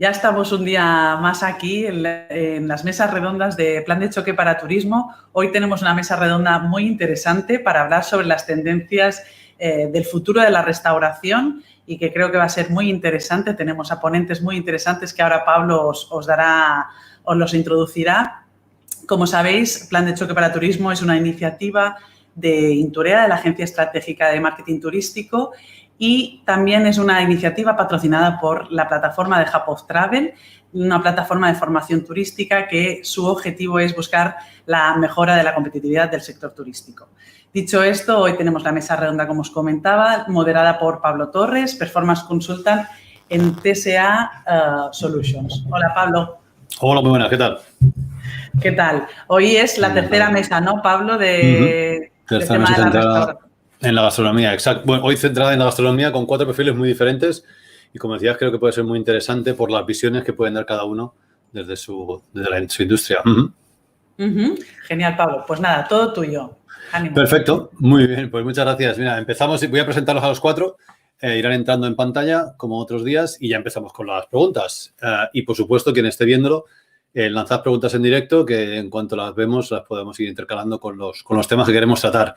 Ya estamos un día más aquí en las mesas redondas de Plan de Choque para Turismo. Hoy tenemos una mesa redonda muy interesante para hablar sobre las tendencias del futuro de la restauración y que creo que va a ser muy interesante. Tenemos a ponentes muy interesantes que ahora Pablo os los introducirá. Como sabéis, Plan de Choque para Turismo es una iniciativa de Inturea, de la Agencia Estratégica de Marketing Turístico, y también es una iniciativa patrocinada por la plataforma de Hub of Travel, una plataforma de formación turística que su objetivo es buscar la mejora de la competitividad del sector turístico. Dicho esto, hoy tenemos la mesa redonda, como os comentaba, moderada por Pablo Torres, Performance Consultant en TSA Solutions. Hola, Pablo. Hola, muy buenas, ¿qué tal? ¿Qué tal? Hoy es la tercera mesa, ¿no, Pablo? Tercera mesa centrada en la gastronomía, exacto. Bueno, hoy centrada en la gastronomía con 4 perfiles muy diferentes y, como decías, creo que puede ser muy interesante por las visiones que pueden dar cada uno desde su industria. Genial, Pablo. Pues nada, todo tuyo. Ánimo. Perfecto, muy bien, pues muchas gracias. Mira, empezamos, voy a presentarlos a los 4, irán entrando en pantalla como otros días y ya empezamos con las preguntas. Y, por supuesto, quien esté viéndolo, lanzad preguntas en directo que en cuanto las vemos las podemos ir intercalando con los temas que queremos tratar.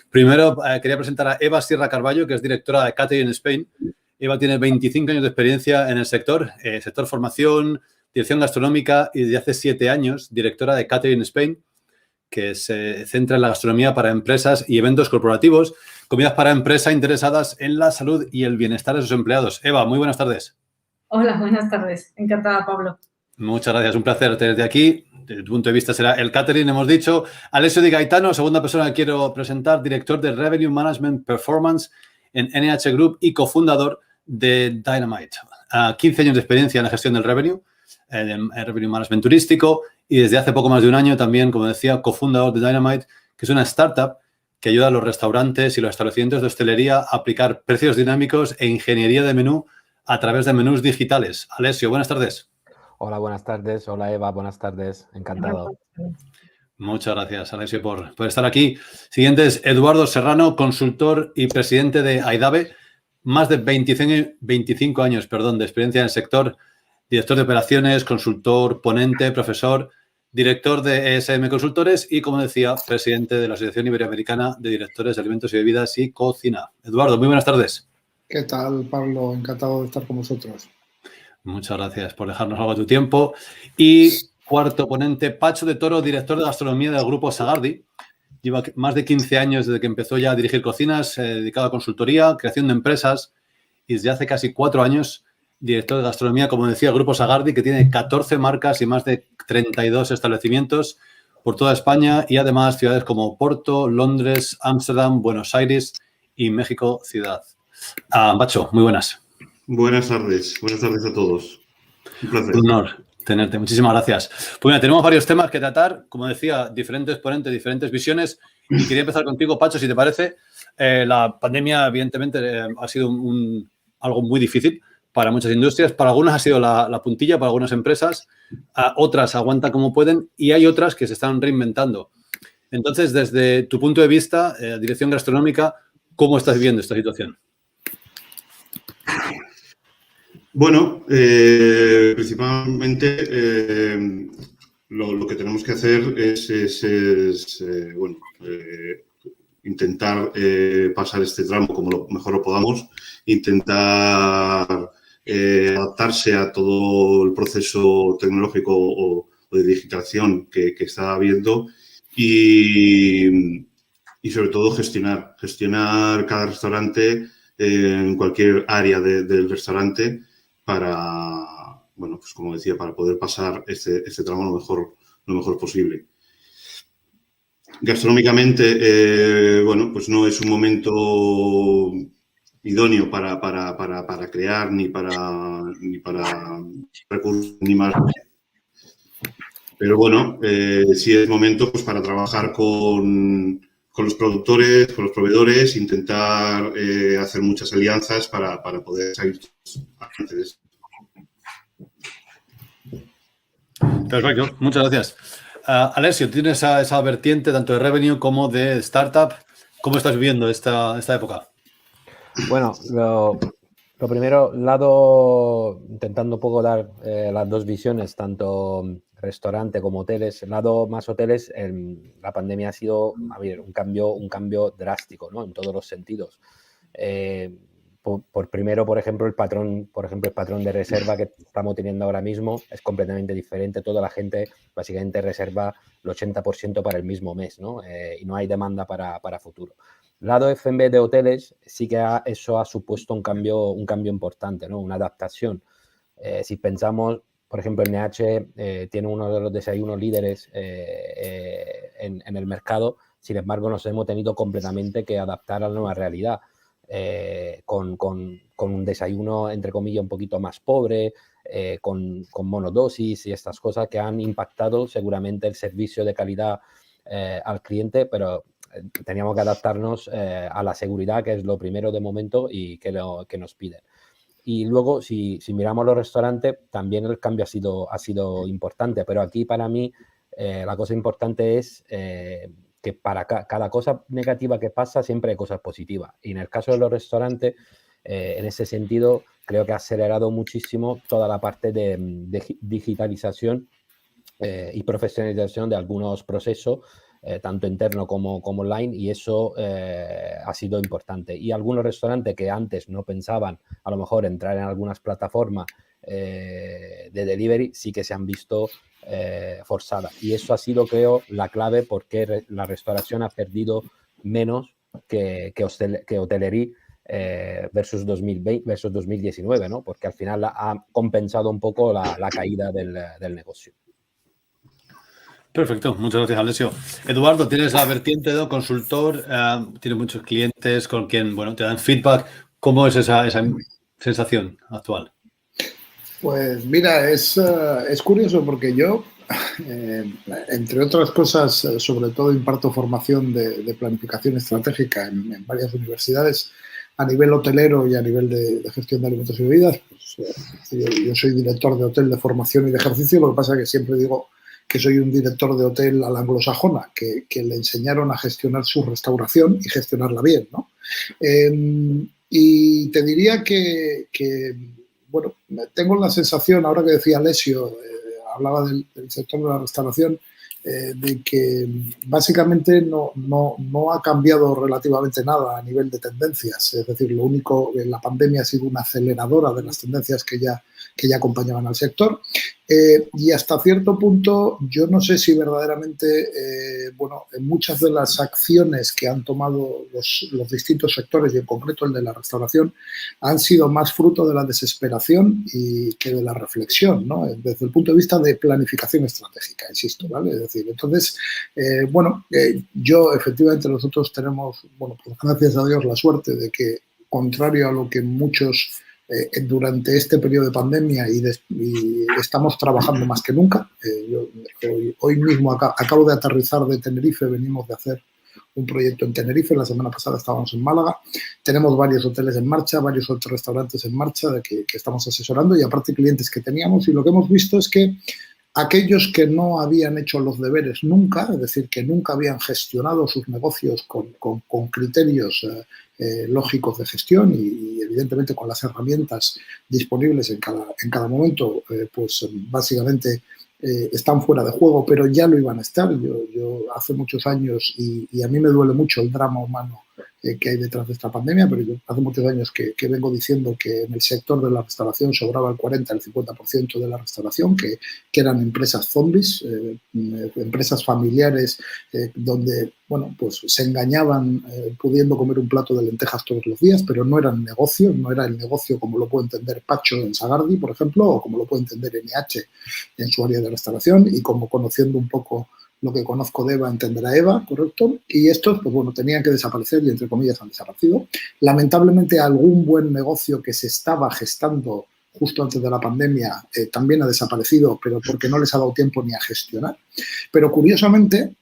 Primero, quería presentar a Eva Sierra Carballo, que es directora de Catering Spain. Eva tiene 25 años de experiencia en el sector formación, dirección gastronómica y desde hace 7 años directora de Catering Spain, que se centra en la gastronomía para empresas y eventos corporativos, comidas para empresas interesadas en la salud y el bienestar de sus empleados. Eva, muy buenas tardes. Hola, buenas tardes. Encantada, Pablo. Muchas gracias, un placer tenerte aquí. Desde tu punto de vista será el catering, hemos dicho. Alessio Di Gaetano, segunda persona que quiero presentar, director de Revenue Management Performance en NH Group y cofundador de Dynamite. 15 años de experiencia en la gestión del revenue, en revenue management turístico, y desde hace poco más de un año también, como decía, cofundador de Dynamite, que es una startup que ayuda a los restaurantes y los establecimientos de hostelería a aplicar precios dinámicos e ingeniería de menú a través de menús digitales. Alessio, buenas tardes. Hola, buenas tardes. Hola, Eva, buenas tardes. Encantado. Muchas gracias, Alessio, por estar aquí. Siguiente es Eduardo Serrano, consultor y presidente de AIDABE. Más de 25 años de experiencia en el sector. Director de operaciones, consultor, ponente, profesor, director de ESM Consultores y, como decía, presidente de la Asociación Iberoamericana de Directores de Alimentos y Bebidas y Cocina. Eduardo, muy buenas tardes. ¿Qué tal, Pablo? Encantado de estar con vosotros. Muchas gracias por dejarnos algo de tu tiempo. Y cuarto ponente, Pacho de Toro, director de gastronomía del Grupo Sagardi. Lleva más de 15 años desde que empezó ya a dirigir cocinas, dedicado a consultoría, creación de empresas, y desde hace casi 4 años director de gastronomía, como decía, el Grupo Sagardi, que tiene 14 marcas y más de 32 establecimientos por toda España y además ciudades como Porto, Londres, Ámsterdam, Buenos Aires y México ciudad. Pacho, muy buenas. Buenas tardes a todos. Un placer. Un honor tenerte, muchísimas gracias. Pues bueno, tenemos varios temas que tratar, como decía, diferentes ponentes, diferentes visiones, y quería empezar contigo, Pacho, si te parece. La pandemia, evidentemente, ha sido algo muy difícil para muchas industrias. Para algunas ha sido la puntilla, para algunas empresas, otras aguantan como pueden y hay otras que se están reinventando. Entonces, desde tu punto de vista, dirección gastronómica, ¿cómo estás viviendo esta situación? Bueno, principalmente lo que tenemos que hacer es intentar pasar este tramo como lo mejor lo podamos, intentar adaptarse a todo el proceso tecnológico o de digitalización que está habiendo y sobre todo gestionar cada restaurante en cualquier área del restaurante para, bueno, pues como decía, para poder pasar este tramo lo mejor posible. Gastronómicamente, bueno, pues no es un momento idóneo para crear ni para recursos ni más. Pero bueno, sí es momento pues para trabajar con los productores, con los proveedores, intentar hacer muchas alianzas para poder salir antes. Perfecto, muchas gracias. Alessio, tienes esa vertiente tanto de revenue como de startup. ¿Cómo estás viviendo esta época? Bueno, Lo primero, lado, intentando un poco dar las dos visiones, tanto restaurante como hoteles. Lado más hoteles, la pandemia ha sido, a ver, un cambio drástico, ¿no? En todos los sentidos. Primero, por ejemplo, el patrón de reserva que estamos teniendo ahora mismo es completamente diferente. Toda la gente básicamente reserva el 80% para el mismo mes, ¿no? Y no hay demanda para futuro. Lado F&B de hoteles, sí que eso ha supuesto un cambio importante, ¿no? Una adaptación. Si pensamos, por ejemplo, el NH tiene uno de los desayunos líderes en el mercado, sin embargo, nos hemos tenido completamente que adaptar a la nueva realidad, con un desayuno, entre comillas, un poquito más pobre, con monodosis y estas cosas que han impactado seguramente el servicio de calidad al cliente, pero teníamos que adaptarnos a la seguridad, que es lo primero de momento y que nos piden. Y luego, si miramos los restaurantes, también el cambio ha sido importante, pero aquí para mí la cosa importante es que para cada cosa negativa que pasa siempre hay cosas positivas. Y en el caso de los restaurantes, en ese sentido, creo que ha acelerado muchísimo toda la parte de digitalización y profesionalización de algunos procesos, tanto interno como online, y eso ha sido importante. Y algunos restaurantes que antes no pensaban a lo mejor entrar en algunas plataformas de delivery, sí que se han visto forzadas. Y eso ha sido, creo, la clave porque la restauración ha perdido menos que hotelería versus 2020, versus 2019, ¿no? Porque al final ha compensado un poco la caída del negocio. Perfecto, muchas gracias, Alessio. Eduardo, tienes la vertiente de consultor, tienes muchos clientes con quien, bueno, te dan feedback. ¿Cómo es esa sensación actual? Pues mira, es curioso porque yo, entre otras cosas, sobre todo imparto formación de planificación estratégica en varias universidades a nivel hotelero y a nivel de gestión de alimentos y bebidas. Pues, yo soy director de hotel de formación y de ejercicio, lo que pasa es que siempre digo que soy un director de hotel a la anglosajona, que le enseñaron a gestionar su restauración y gestionarla bien, ¿no? Y te diría que, bueno, tengo la sensación, ahora que decía Alessio, hablaba del sector de la restauración, de que básicamente no ha cambiado relativamente nada a nivel de tendencias. Es decir, lo único, la pandemia ha sido una aceleradora de las tendencias que ya acompañaban al sector. Y hasta cierto punto, yo no sé si verdaderamente, bueno, muchas de las acciones que han tomado los distintos sectores, y en concreto el de la restauración, han sido más fruto de la desesperación que de la reflexión, ¿no? Desde el punto de vista de planificación estratégica, insisto, ¿vale? Es decir, entonces, yo, efectivamente, nosotros tenemos, bueno, pues gracias a Dios, la suerte de que, contrario a lo que muchos durante este periodo de pandemia y estamos trabajando más que nunca. Hoy mismo acabo de aterrizar de Tenerife, venimos de hacer un proyecto en Tenerife, la semana pasada estábamos en Málaga, tenemos varios hoteles en marcha, varios otros restaurantes en marcha que estamos asesorando y aparte clientes que teníamos, y lo que hemos visto es que aquellos que no habían hecho los deberes nunca, es decir, que nunca habían gestionado sus negocios con criterios lógicos de gestión y evidentemente con las herramientas disponibles en cada momento, pues básicamente están fuera de juego, pero ya lo iban a estar. Yo hace muchos años, y a mí me duele mucho el drama humano que hay detrás de esta pandemia, pero yo hace muchos años que vengo diciendo que en el sector de la restauración sobraba el 40 al 50% de la restauración, que eran empresas zombies, empresas familiares donde, bueno, pues se engañaban pudiendo comer un plato de lentejas todos los días, pero no eran negocios, no era el negocio como lo puede entender Pacho en Sagardi, por ejemplo, o como lo puede entender NH en su área de restauración, y como conociendo un poco lo que conozco de Eva, entenderá Eva, ¿correcto? Y estos, pues bueno, tenían que desaparecer y, entre comillas, han desaparecido. Lamentablemente, algún buen negocio que se estaba gestando justo antes de la pandemia también ha desaparecido, pero porque no les ha dado tiempo ni a gestionar. Pero, curiosamente,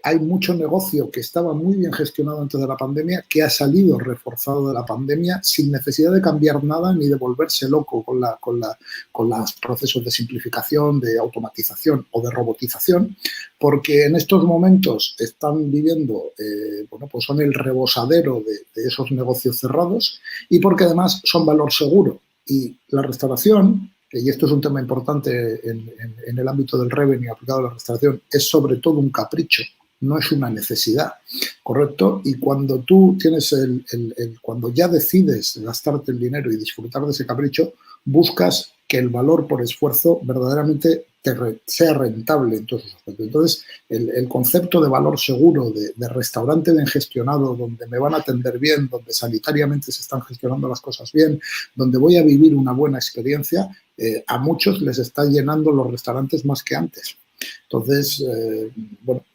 hay mucho negocio que estaba muy bien gestionado antes de la pandemia, que ha salido reforzado de la pandemia sin necesidad de cambiar nada ni de volverse loco con los procesos de simplificación, de automatización o de robotización, porque en estos momentos están viviendo, pues son el rebosadero de esos negocios cerrados y porque además son valor seguro. Y la restauración, y esto es un tema importante en el ámbito del revenue aplicado a la restauración, es sobre todo un capricho, no es una necesidad, ¿correcto? Y cuando tú tienes cuando ya decides gastarte el dinero y disfrutar de ese capricho, buscas que el valor por esfuerzo verdaderamente sea rentable en todos esos aspectos. Entonces, el concepto de valor seguro, de restaurante bien gestionado, donde me van a atender bien, donde sanitariamente se están gestionando las cosas bien, donde voy a vivir una buena experiencia, a muchos les está llenando los restaurantes más que antes. Entonces,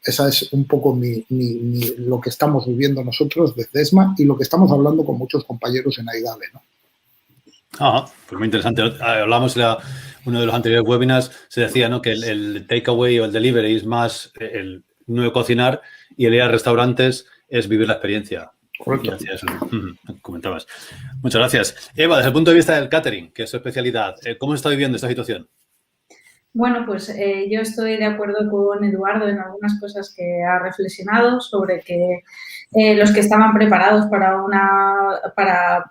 esa es un poco lo que estamos viviendo nosotros desde ESMA y lo que estamos hablando con muchos compañeros en AIDAVE, ¿no? Pues muy interesante. Hablamos en uno de los anteriores webinars, se decía, ¿no?, que el takeaway o el delivery es más el no de cocinar y el ir a restaurantes es vivir la experiencia. Correcto. Eso comentabas. Muchas gracias. Eva, desde el punto de vista del catering, que es su especialidad, ¿cómo se está viviendo esta situación? Bueno, pues yo estoy de acuerdo con Eduardo en algunas cosas que ha reflexionado sobre que los que estaban preparados para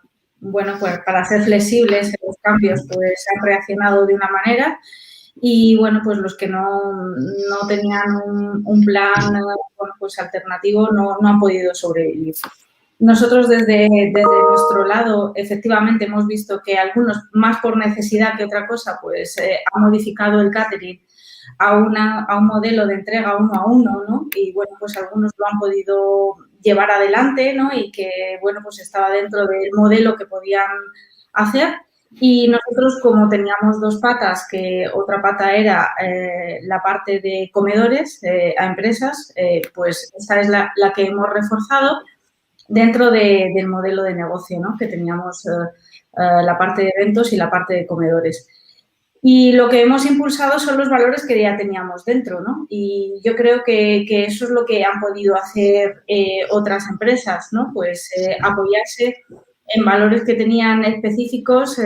ser flexibles en los cambios, pues se han reaccionado de una manera y, bueno, pues los que no tenían un plan alternativo no han podido sobrevivir. Nosotros desde nuestro lado, efectivamente, hemos visto que algunos, más por necesidad que otra cosa, pues han modificado el catering a un modelo de entrega 1 a 1, ¿no? Y, bueno, pues algunos lo han podido llevar adelante, ¿no? Y que, bueno, pues estaba dentro del modelo que podían hacer. Y nosotros, como teníamos dos patas, que otra pata era la parte de comedores a empresas, pues esta es la que hemos reforzado dentro del modelo de negocio, ¿no? Que teníamos la parte de eventos y la parte de comedores. Y lo que hemos impulsado son los valores que ya teníamos dentro, ¿no? Y yo creo que eso es lo que han podido hacer otras empresas, ¿no? Pues apoyarse en valores que tenían específicos.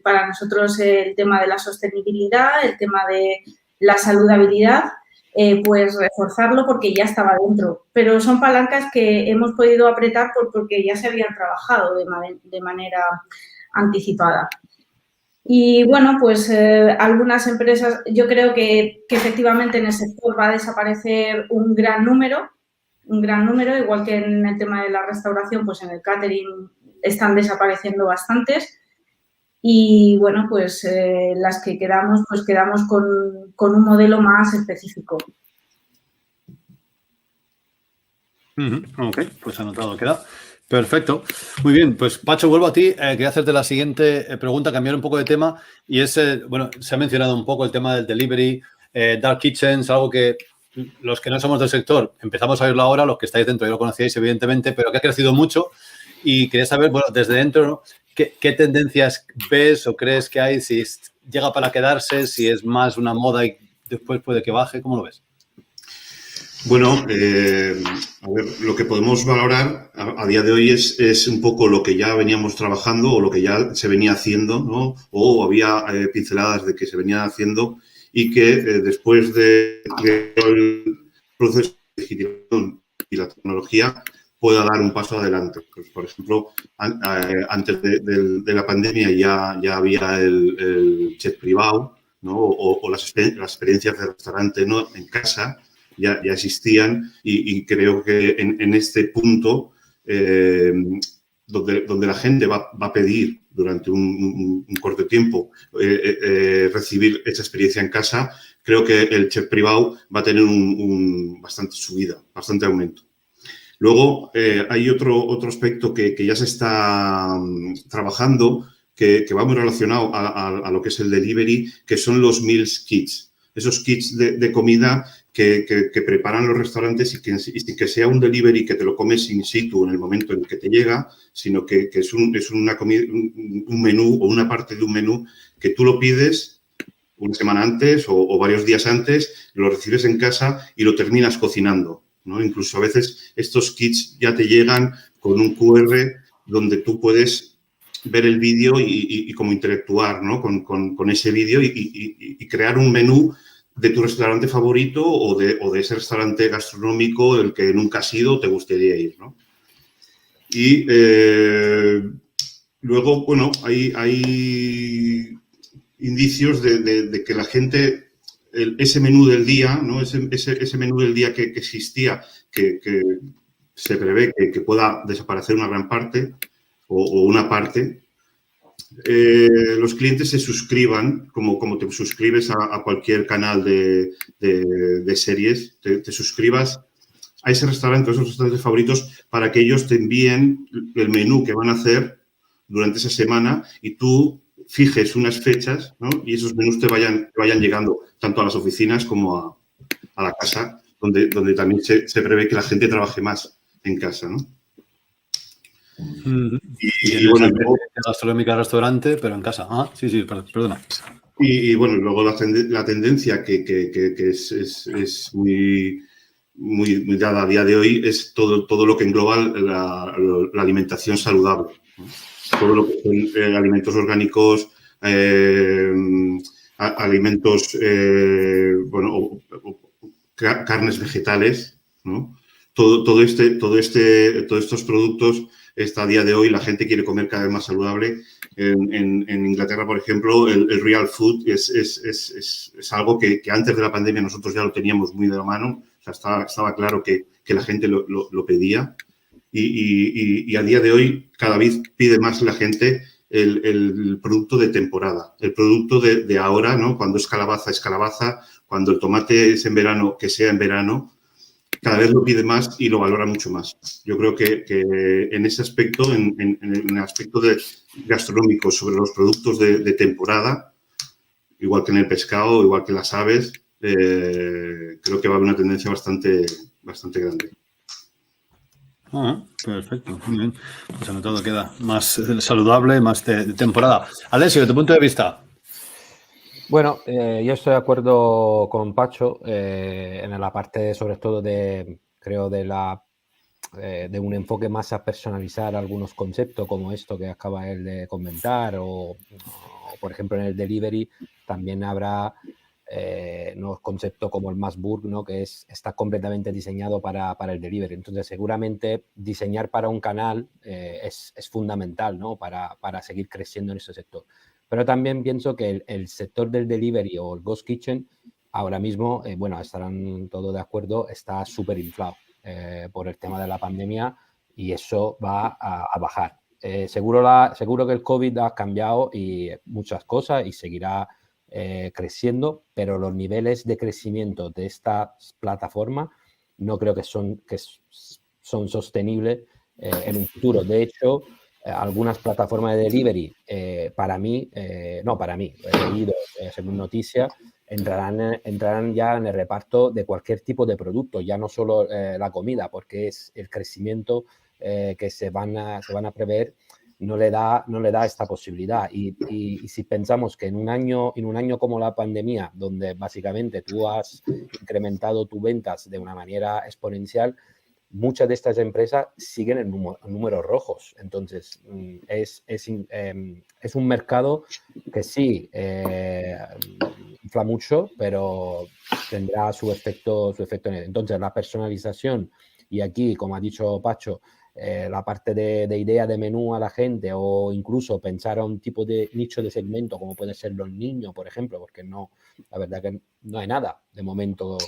Para nosotros el tema de la sostenibilidad, el tema de la saludabilidad, pues reforzarlo porque ya estaba dentro. Pero son palancas que hemos podido apretar porque ya se habían trabajado de manera anticipada. Y, bueno, pues algunas empresas, yo creo que efectivamente en el sector va a desaparecer un gran número, igual que en el tema de la restauración, pues en el catering están desapareciendo bastantes. Y, bueno, pues las que quedamos, pues quedamos con un modelo más específico. Ok, pues anotado queda. Perfecto. Muy bien, pues Pacho, vuelvo a ti. Quería hacerte la siguiente pregunta, cambiar un poco de tema. Y es, bueno, se ha mencionado un poco el tema del delivery, dark kitchens, algo que los que no somos del sector empezamos a verlo ahora, los que estáis dentro ya lo conocíais evidentemente, pero que ha crecido mucho. Y quería saber, bueno, desde dentro, ¿qué tendencias ves o crees que hay? Si llega para quedarse, si es más una moda y después puede que baje, ¿cómo lo ves? Bueno, a ver, lo que podemos valorar a día de hoy es un poco lo que ya veníamos trabajando o lo que ya se venía haciendo, ¿no? O había pinceladas de que se venía haciendo y que después del proceso de digitalización y la tecnología pueda dar un paso adelante. Pues, por ejemplo, antes de la pandemia ya había el chef privado, ¿no? O las experiencias de restaurante, ¿no?, en casa. Ya existían y creo que en este punto donde la gente va a pedir durante un corto tiempo recibir esa experiencia en casa, creo que el chef privado va a tener bastante subida, bastante aumento. Luego hay otro aspecto que ya se está trabajando que va muy relacionado a lo que es el delivery, que son los meals kits. Esos kits de comida que preparan los restaurantes y sin que sea un delivery que te lo comes in situ en el momento en que te llega, sino que es una comida, un menú o una parte de un menú que tú lo pides una semana antes o varios días antes, lo recibes en casa y lo terminas cocinando, ¿no? Incluso a veces estos kits ya te llegan con un QR donde tú puedes ver el vídeo y como interactuar, ¿no? con ese vídeo y crear un menú de tu restaurante favorito o de ese restaurante gastronómico del que nunca has ido o te gustaría ir, ¿no? Y luego, bueno, hay indicios de que la gente, ese menú del día, ¿no? Ese menú del día que existía, que se prevé que pueda desaparecer una gran parte o una parte, los clientes se suscriban, como te suscribes a cualquier canal de series, te suscribas a ese restaurante, a esos restaurantes favoritos, para que ellos te envíen el menú que van a hacer durante esa semana y tú fijes unas fechas, ¿no? Y esos menús te vayan llegando tanto a las oficinas como a la casa, donde también se prevé que la gente trabaje más en casa, ¿no? Y bueno, luego, gastronómica, restaurante, pero en casa. Ah, sí, perdona. Y bueno, luego la tendencia que es muy dada a día de hoy es todo lo que engloba la alimentación saludable, ¿no? Todo lo que son alimentos orgánicos, alimentos, carnes vegetales, ¿no? Todos estos productos, a día de hoy la gente quiere comer cada vez más saludable. En Inglaterra, por ejemplo, el real food es algo que antes de la pandemia nosotros ya lo teníamos muy de la mano. O sea, estaba claro que la gente lo pedía. Y a día de hoy cada vez pide más la gente el producto de temporada, el producto de ahora, ¿no? Cuando es calabaza, cuando el tomate es en verano, que sea en verano. Cada vez lo pide más y lo valora mucho más. Yo creo que en ese aspecto, en el aspecto gastronómico sobre los productos de temporada, igual que en el pescado, igual que las aves, creo que va a haber una tendencia bastante grande. Perfecto, muy bien. Pues anotado queda más saludable, más de temporada. Alessio, de tu punto de vista. Bueno, yo estoy de acuerdo con Pacho en la parte, sobre todo, creo, de un enfoque más a personalizar algunos conceptos como esto que acaba él de comentar o por ejemplo, en el delivery también habrá nuevos conceptos como el Massburg, ¿no? Que está completamente diseñado para el delivery. Entonces, seguramente diseñar para un canal es fundamental, ¿no? Para seguir creciendo en ese sector. Pero también pienso que el sector del delivery o el Ghost Kitchen ahora mismo, bueno, estarán todos de acuerdo, está súper inflado por el tema de la pandemia y eso va a bajar. Seguro que el COVID ha cambiado y muchas cosas y seguirá creciendo, pero los niveles de crecimiento de esta plataforma no creo que son sostenibles en un futuro. De hecho, algunas plataformas de delivery, para mí, he leído según noticias, entrarán ya en el reparto de cualquier tipo de producto, ya no solo la comida, porque es el crecimiento que se van a prever no le da esta posibilidad. Y si pensamos que en un año como la pandemia, donde básicamente tú has incrementado tus ventas de una manera exponencial, muchas de estas empresas siguen en números rojos. Entonces, es un mercado que sí infla mucho, pero tendrá su efecto negativo. Entonces, la personalización, y aquí, como ha dicho Pacho, la parte de idea de menú a la gente o incluso pensar a un tipo de nicho de segmento como puede ser los niños, por ejemplo, porque la verdad que no hay nada de momento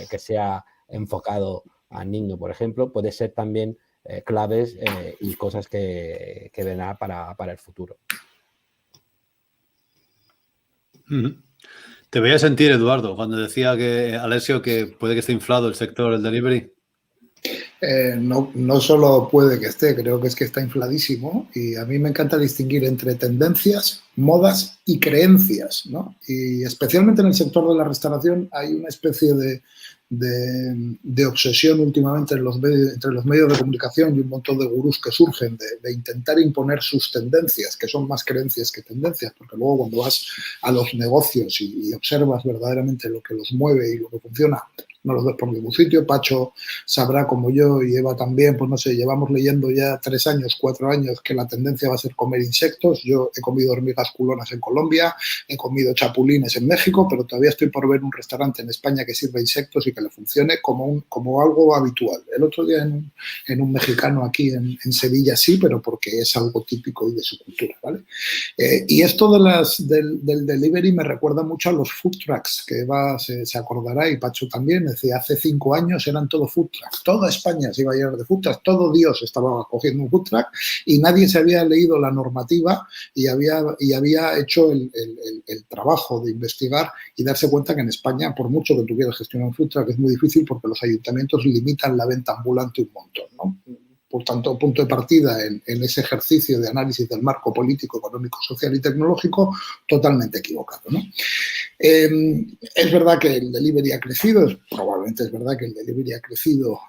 que sea enfocado al niño, por ejemplo, puede ser también claves y cosas que vendrán para el futuro. Te voy a sentir, Eduardo, cuando decía Alessio que puede que esté inflado el sector del delivery. No solo puede que esté, creo que es que está infladísimo y a mí me encanta distinguir entre tendencias, modas y creencias, ¿no? Y especialmente en el sector de la restauración hay una especie de de obsesión últimamente entre los medios de comunicación y un montón de gurús que surgen de intentar imponer sus tendencias, que son más creencias que tendencias, porque luego cuando vas a los negocios y observas verdaderamente lo que los mueve y lo que funciona, no los ves por ningún sitio. Pacho sabrá, como yo, y Eva también, pues no sé, llevamos leyendo ya 3 años, 4 años que la tendencia va a ser comer insectos. Yo he comido hormigas culonas en Colombia, he comido chapulines en México, pero todavía estoy por ver un restaurante en España que sirva insectos y que le funcione como algo habitual. El otro día en un mexicano aquí en Sevilla sí, pero porque es algo típico y de su cultura, ¿vale? Y esto del delivery me recuerda mucho a los food trucks, que Eva se acordará, y Pacho también. Decía, hace 5 años eran todo food trucks, toda España se iba a llenar de food trucks, todo Dios estaba cogiendo un food truck y nadie se había leído la normativa y había hecho el trabajo de investigar y darse cuenta que en España, por mucho que tuvieras gestionar un food truck, es muy difícil porque los ayuntamientos limitan la venta ambulante un montón, ¿no? Por tanto, punto de partida en ese ejercicio de análisis del marco político, económico, social y tecnológico, totalmente equivocado, ¿no? Es verdad que el delivery ha crecido, probablemente es verdad que el delivery ha crecido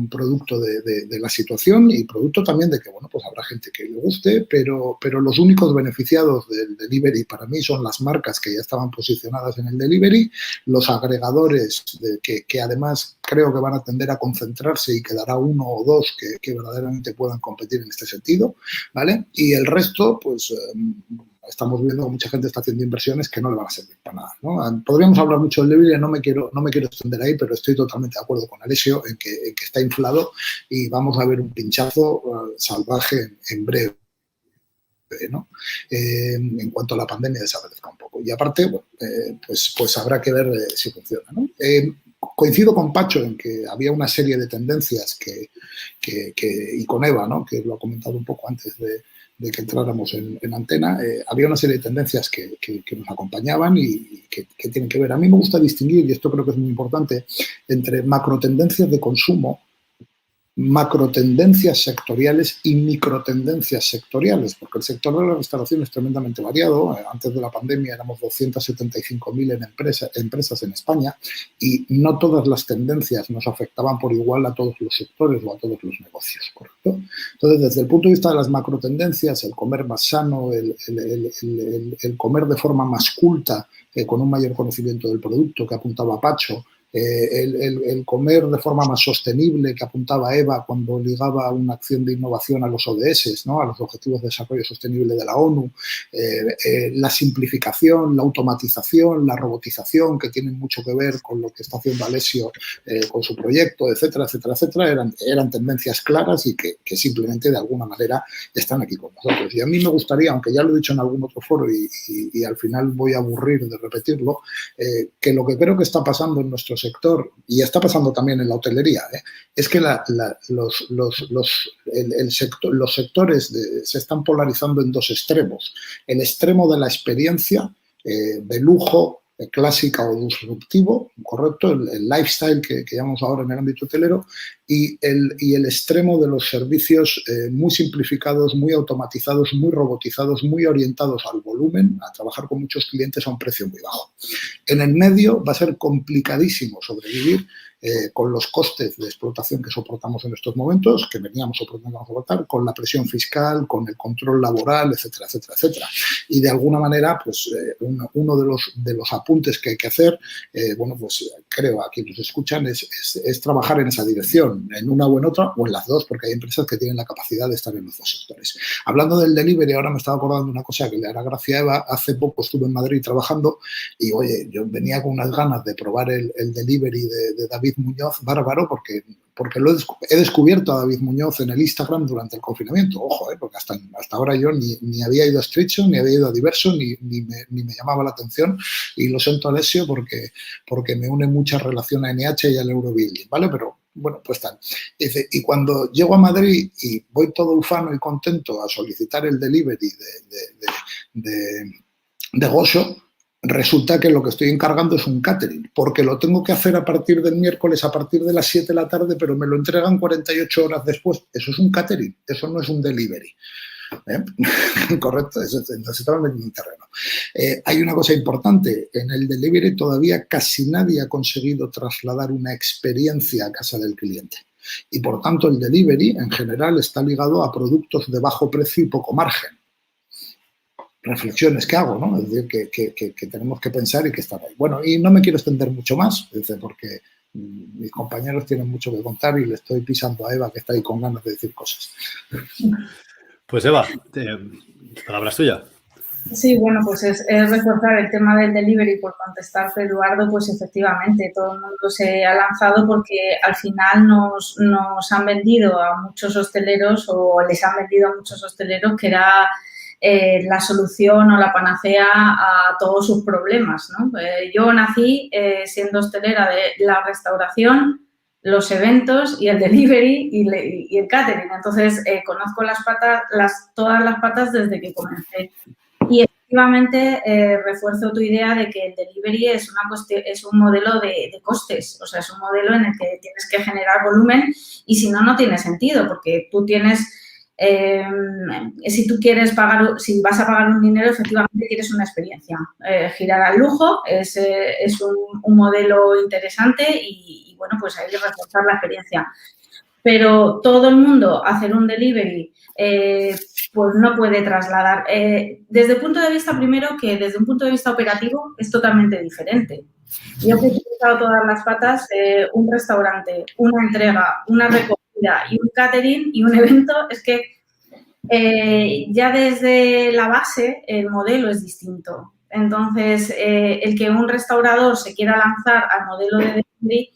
producto de la situación y producto también de que, bueno, pues habrá gente que le guste, pero los únicos beneficiados del delivery para mí son las marcas que ya estaban posicionadas en el delivery, los agregadores que además creo que van a tender a concentrarse y quedará 1 o 2 que verdaderamente puedan competir en este sentido, ¿vale? Y el resto, pues estamos viendo que mucha gente está haciendo inversiones que no le van a servir para nada, ¿no? Podríamos hablar mucho del delivery, no me quiero extender ahí, pero estoy totalmente de acuerdo con Alessio en que está inflado y vamos a ver un pinchazo salvaje en breve, ¿no? En cuanto a la pandemia desaparezca un poco. Y aparte, bueno, pues habrá que ver si funciona, ¿no? Coincido con Pacho en que había una serie de tendencias y con Eva, ¿no? Que lo ha comentado un poco antes de que entráramos en antena, había una serie de tendencias que nos acompañaban y que tienen que ver. A mí me gusta distinguir, y esto creo que es muy importante, entre macrotendencias de consumo, macrotendencias sectoriales y microtendencias sectoriales, porque el sector de la restauración es tremendamente variado. Antes de la pandemia éramos 275.000 empresas en España y no todas las tendencias nos afectaban por igual a todos los sectores o a todos los negocios, ¿correcto? Entonces, desde el punto de vista de las macrotendencias, el comer más sano, el comer de forma más culta, con un mayor conocimiento del producto que apuntaba Pacho, el comer de forma más sostenible que apuntaba Eva cuando ligaba una acción de innovación a los ODS, ¿no? A los Objetivos de Desarrollo Sostenible de la ONU, la simplificación, la automatización, la robotización, que tienen mucho que ver con lo que está haciendo Alessio con su proyecto, etcétera, etcétera, etcétera, eran tendencias claras y que simplemente de alguna manera están aquí con nosotros. Y a mí me gustaría, aunque ya lo he dicho en algún otro foro y al final voy a aburrir de repetirlo, que lo que creo que está pasando en nuestro sector, y está pasando también en la hotelería, es que los sectores se están polarizando en 2 extremos. El extremo de la experiencia de lujo, clásica o disruptivo, correcto, el lifestyle que llamamos ahora en el ámbito hotelero, y el extremo de los servicios muy simplificados, muy automatizados, muy robotizados, muy orientados al volumen, a trabajar con muchos clientes a un precio muy bajo. En el medio va a ser complicadísimo sobrevivir con los costes de explotación que soportamos en estos momentos, que veníamos soportando a soportar, con la presión fiscal, con el control laboral, etcétera, etcétera, etcétera. Y de alguna manera, pues uno de los apuntes que hay que hacer, bueno, pues creo a quienes nos escuchan, es trabajar en esa dirección, en una o en otra, o en las dos, porque hay empresas que tienen la capacidad de estar en los 2 sectores. Hablando del delivery, ahora me estaba acordando de una cosa que le hará gracia a Eva. Hace poco estuve en Madrid trabajando y, oye, yo venía con unas ganas de probar el delivery de David Muñoz, bárbaro, porque he descubierto a David Muñoz en el Instagram durante el confinamiento. Ojo, porque hasta ahora yo ni había ido a Streetshop, ni había ido a Diverso, ni me llamaba la atención. Y lo siento, Alessio, porque me une mucha relación a NH y al Eurobuilding, ¿vale? Pero bueno, pues tal. Y cuando llego a Madrid y voy todo ufano y contento a solicitar el delivery de Gosho, resulta que lo que estoy encargando es un catering, porque lo tengo que hacer a partir del miércoles, a partir de las 7 de la tarde, pero me lo entregan 48 horas después. Eso es un catering, eso no es un delivery. Correcto, entonces estamos en un terreno. Hay una cosa importante, en el delivery todavía casi nadie ha conseguido trasladar una experiencia a casa del cliente. Y por tanto el delivery en general está ligado a productos de bajo precio y poco margen. Reflexiones que hago, ¿no? Es decir, que tenemos que pensar y que estar ahí. Bueno, y no me quiero extender mucho más, porque mis compañeros tienen mucho que contar y le estoy pisando a Eva, que está ahí con ganas de decir cosas. Pues Eva, palabra tuya. Sí, bueno, pues es reforzar el tema del delivery. Por contestarte, Eduardo, pues efectivamente todo el mundo se ha lanzado porque al final nos han vendido a muchos hosteleros o les han vendido a muchos hosteleros que era la solución o la panacea a todos sus problemas, ¿no? Yo nací siendo hostelera de la restauración, los eventos y el delivery y el catering. Entonces, conozco todas las patas desde que comencé. Y efectivamente refuerzo tu idea de que el delivery es un modelo de costes, o sea, es un modelo en el que tienes que generar volumen y si no, no tiene sentido porque tú tienes, si vas a pagar un dinero, efectivamente quieres una experiencia. Girar al lujo es un modelo interesante y bueno, pues hay que reforzar la experiencia. Pero todo el mundo hacer un delivery pues no puede trasladar. Desde el punto de vista, primero, que desde un punto de vista operativo es totalmente diferente. Yo he utilizado todas las patas, un restaurante, una entrega, una recogida y un catering y un evento, es que ya desde la base el modelo es distinto. Entonces, el que un restaurador se quiera lanzar al modelo de delivery,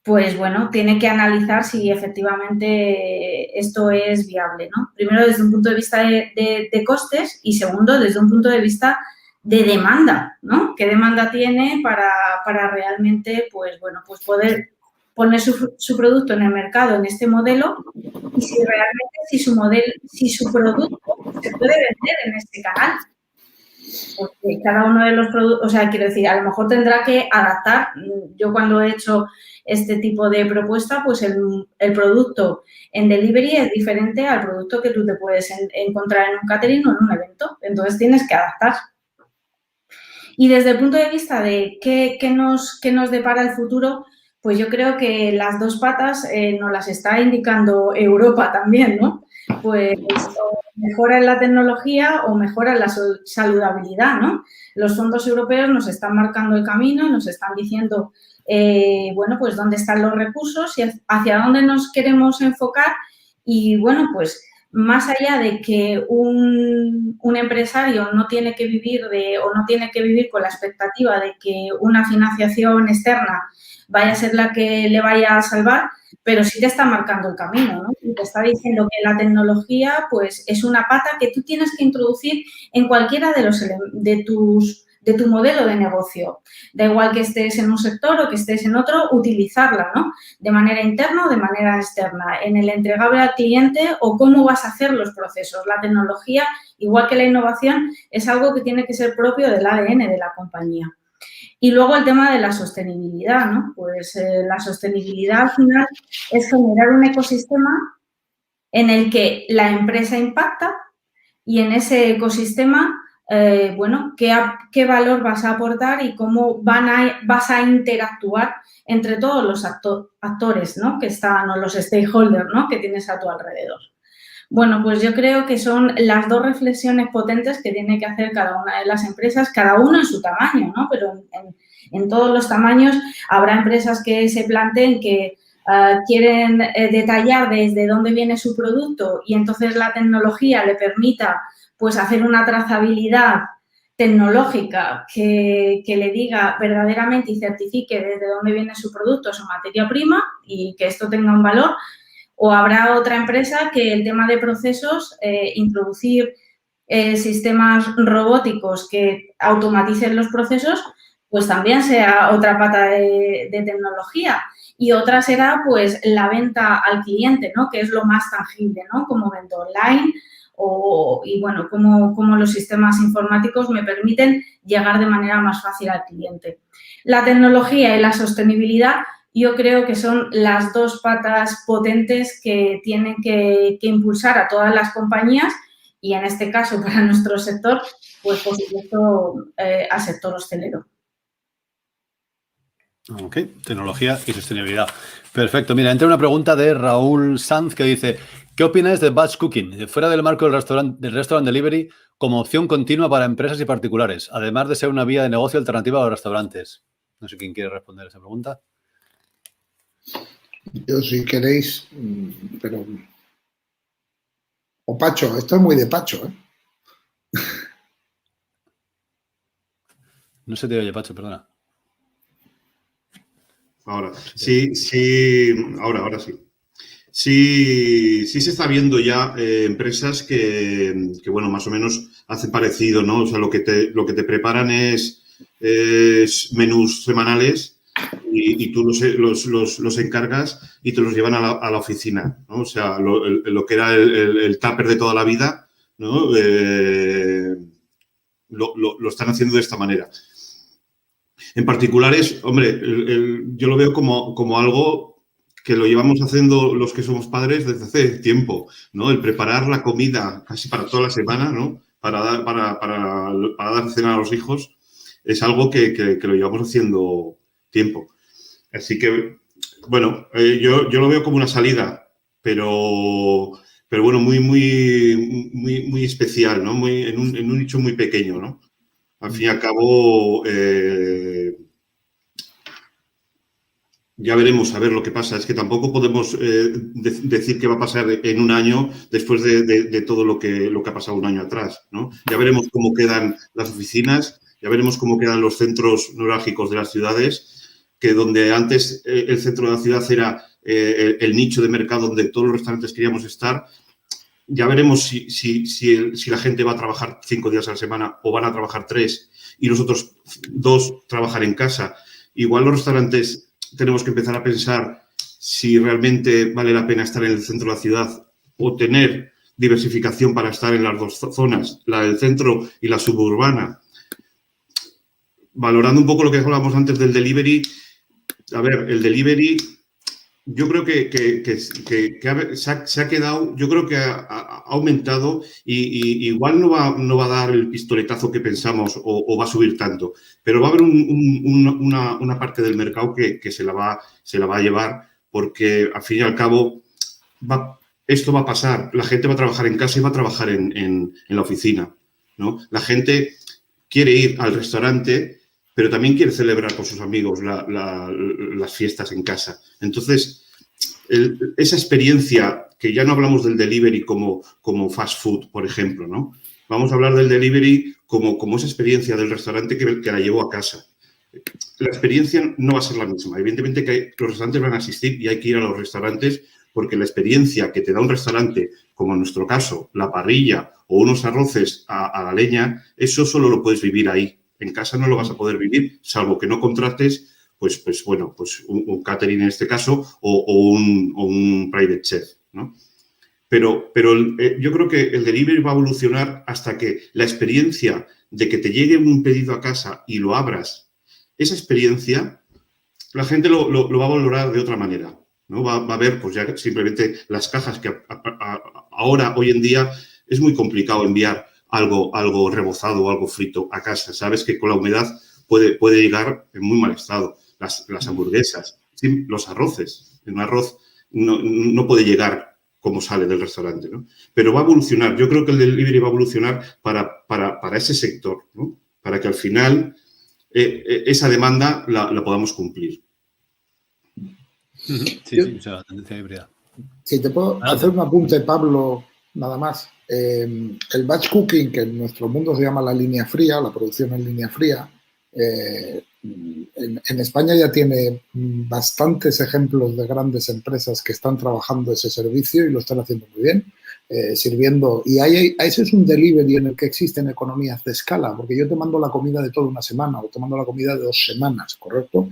pues bueno, tiene que analizar si efectivamente esto es viable, ¿no? Primero, desde un punto de vista de costes y segundo, desde un punto de vista de demanda, ¿no? ¿Qué demanda tiene para realmente, pues bueno, pues poder poner su producto en el mercado en este modelo y si realmente, si su producto se puede vender en este canal? Porque cada uno de los productos, o sea, quiero decir, a lo mejor tendrá que adaptar. Yo cuando he hecho este tipo de propuesta, pues el producto en delivery es diferente al producto que tú te puedes encontrar en un catering o en un evento. Entonces, tienes que adaptar. Y desde el punto de vista de qué nos depara el futuro, pues yo creo que las dos patas nos las está indicando Europa también, ¿no? Pues o mejora en la tecnología o mejora en la saludabilidad, ¿no? Los fondos europeos nos están marcando el camino, nos están diciendo, bueno, pues dónde están los recursos y hacia dónde nos queremos enfocar y, bueno, pues más allá de que un empresario no tiene que vivir con la expectativa de que una financiación externa vaya a ser la que le vaya a salvar, pero sí te está marcando el camino, ¿no? Y te está diciendo que la tecnología, pues, es una pata que tú tienes que introducir en cualquiera de tu modelo de negocio. Da igual que estés en un sector o que estés en otro, utilizarla, ¿no? De manera interna o de manera externa, en el entregable al cliente o cómo vas a hacer los procesos. La tecnología, igual que la innovación, es algo que tiene que ser propio del ADN de la compañía. Y luego el tema de la sostenibilidad, ¿no? Pues la sostenibilidad al final es generar un ecosistema en el que la empresa impacta y en ese ecosistema, bueno, qué valor vas a aportar y cómo vas a interactuar entre todos los actores, ¿no? Que están, o los stakeholders, ¿no? Que tienes a tu alrededor. Bueno, pues yo creo que son las dos reflexiones potentes que tiene que hacer cada una de las empresas, cada uno en su tamaño, ¿no? Pero en todos los tamaños habrá empresas que se planteen que quieren detallar desde dónde viene su producto y entonces la tecnología le permita pues hacer una trazabilidad tecnológica que le diga verdaderamente y certifique desde dónde viene su producto, su materia prima y que esto tenga un valor. O habrá otra empresa que el tema de procesos, introducir sistemas robóticos que automaticen los procesos, pues también sea otra pata de tecnología. Y otra será, pues, la venta al cliente, ¿no? Que es lo más tangible, ¿no? Como venta online y, bueno, como los sistemas informáticos me permiten llegar de manera más fácil al cliente. La tecnología y la sostenibilidad yo creo que son las dos patas potentes que tienen que impulsar a todas las compañías y en este caso para nuestro sector, pues por supuesto al sector hostelero. Ok, tecnología y sostenibilidad. Perfecto. Mira, entra una pregunta de Raúl Sanz que dice, ¿qué opináis de batch cooking, fuera del marco del restaurant delivery, como opción continua para empresas y particulares, además de ser una vía de negocio alternativa a los restaurantes? No sé quién quiere responder a esa pregunta. Yo, si queréis, pero... O Pacho, esto es muy de Pacho, ¿eh? No se te oye, Pacho, perdona. Ahora, sí, ahora sí. Sí se está viendo ya empresas que, bueno, más o menos hacen parecido, ¿no? O sea, lo que te preparan es menús semanales y tú los encargas y te los llevan a la oficina, ¿no? O sea, lo que era el tupper de toda la vida, ¿no? Lo están haciendo de esta manera. En particulares, hombre, yo lo veo como algo que lo llevamos haciendo los que somos padres desde hace tiempo, ¿no? El preparar la comida casi para toda la semana, ¿no? Para dar cena a los hijos, es algo que lo llevamos haciendo tiempo. Así que, bueno, yo lo veo como una salida, pero bueno, muy especial, ¿no? En un nicho muy pequeño, ¿no? Al fin y al cabo, ya veremos a ver lo que pasa. Es que tampoco podemos decir qué va a pasar en un año después de todo lo que ha pasado un año atrás, ¿no? Ya veremos cómo quedan las oficinas, ya veremos cómo quedan los centros neurálgicos de las ciudades, que donde antes el centro de la ciudad era el nicho de mercado donde todos los restaurantes queríamos estar. Ya veremos si la gente va a trabajar 5 días a la semana o van a trabajar 3 y los otros 2 trabajar en casa. Igual los restaurantes tenemos que empezar a pensar si realmente vale la pena estar en el centro de la ciudad o tener diversificación para estar en las 2 zonas, la del centro y la suburbana. Valorando un poco lo que hablábamos antes del delivery, a ver, el delivery... Yo creo que se ha quedado, yo creo que ha aumentado y igual no va a dar el pistoletazo que pensamos o va a subir tanto, pero va a haber una parte del mercado que se la va a llevar porque al fin y al cabo esto va a pasar. La gente va a trabajar en casa y va a trabajar en la oficina, ¿no? La gente quiere ir al restaurante, pero también quiere celebrar con sus amigos las fiestas en casa. Entonces, esa experiencia, que ya no hablamos del delivery como fast food, por ejemplo, ¿no? Vamos a hablar del delivery como esa experiencia del restaurante que la llevó a casa. La experiencia no va a ser la misma. Evidentemente que los restaurantes van a asistir y hay que ir a los restaurantes porque la experiencia que te da un restaurante, como en nuestro caso, la parrilla o unos arroces a la leña, eso solo lo puedes vivir ahí. En casa no lo vas a poder vivir, salvo que no contrates, pues un catering en este caso o un private chef, ¿no? Pero yo creo que el delivery va a evolucionar hasta que la experiencia de que te llegue un pedido a casa y lo abras, esa experiencia, la gente lo va a valorar de otra manera, ¿no? Va a ver, pues ya simplemente las cajas que ahora, hoy en día, es muy complicado enviar algo rebozado o algo frito a casa. Sabes que con la humedad puede llegar en muy mal estado. Las hamburguesas, ¿sí? Los arroces. Un arroz no puede llegar como sale del restaurante, ¿no? Pero va a evolucionar. Yo creo que el delivery va a evolucionar para ese sector, ¿no? Para que al final esa demanda la podamos cumplir. Sí, o sea, la tendencia híbrida. Si te puedo hacer un apunte, Pablo, nada más. El batch cooking, que en nuestro mundo se llama la línea fría, la producción en línea fría, en España ya tiene bastantes ejemplos de grandes empresas que están trabajando ese servicio y lo están haciendo muy bien, sirviendo. Y ese es un delivery en el que existen economías de escala, porque yo te mando la comida de toda una semana o te mando la comida de 2 semanas, ¿correcto?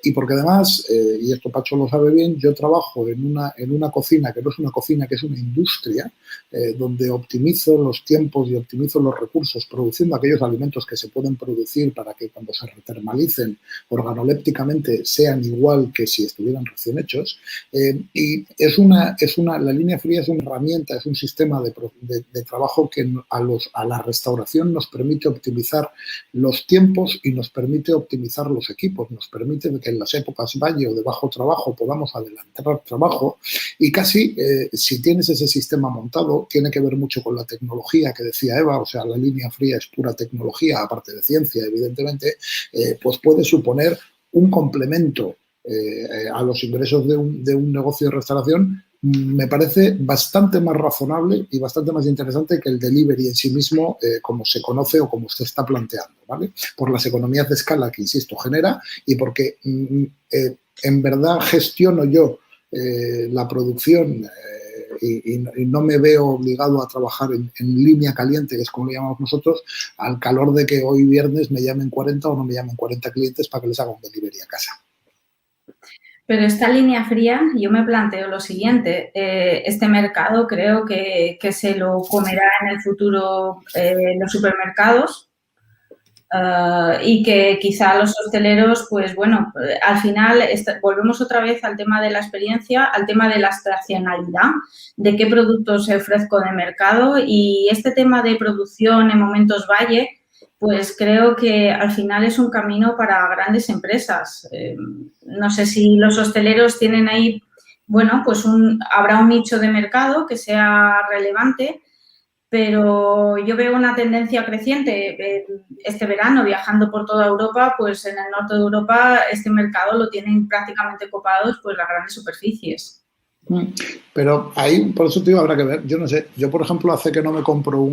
Y porque además, y esto Pacho lo sabe bien, yo trabajo en una cocina que no es una cocina, que es una industria, donde optimizo los tiempos y optimizo los recursos produciendo aquellos alimentos que se pueden producir para que cuando se retermalicen organolépticamente sean igual que si estuvieran recién hechos. Y la línea fría es una herramienta herramienta, es un sistema de trabajo que a la restauración nos permite optimizar los tiempos y nos permite optimizar los equipos, nos permite que en las épocas valle o de bajo trabajo podamos adelantar trabajo y casi, si tienes ese sistema montado, tiene que ver mucho con la tecnología que decía Eva, o sea, la línea fría es pura tecnología, aparte de ciencia, evidentemente, pues puede suponer un complemento a los ingresos de un negocio de restauración. Me parece bastante más razonable y bastante más interesante que el delivery en sí mismo, como se conoce o como se está planteando, ¿vale? Por las economías de escala que, insisto, genera y porque en verdad gestiono yo la producción y no me veo obligado a trabajar en línea caliente, que es como lo llamamos nosotros, al calor de que hoy viernes me llamen 40 o no me llamen 40 clientes para que les haga un delivery a casa. Pero esta línea fría, yo me planteo lo siguiente, este mercado creo que se lo comerá en el futuro los supermercados y que quizá los hosteleros, pues bueno, al final volvemos otra vez al tema de la experiencia, al tema de la estacionalidad, de qué productos ofrezco de mercado y este tema de producción en momentos valle, pues creo que al final es un camino para grandes empresas. No sé si los hosteleros tienen ahí, bueno, pues habrá un nicho de mercado que sea relevante, pero yo veo una tendencia creciente. Este verano, viajando por toda Europa, pues en el norte de Europa este mercado lo tienen prácticamente copados pues las grandes superficies. Pero ahí, por eso te digo, habrá que ver. Yo no sé, yo por ejemplo hace que no me compro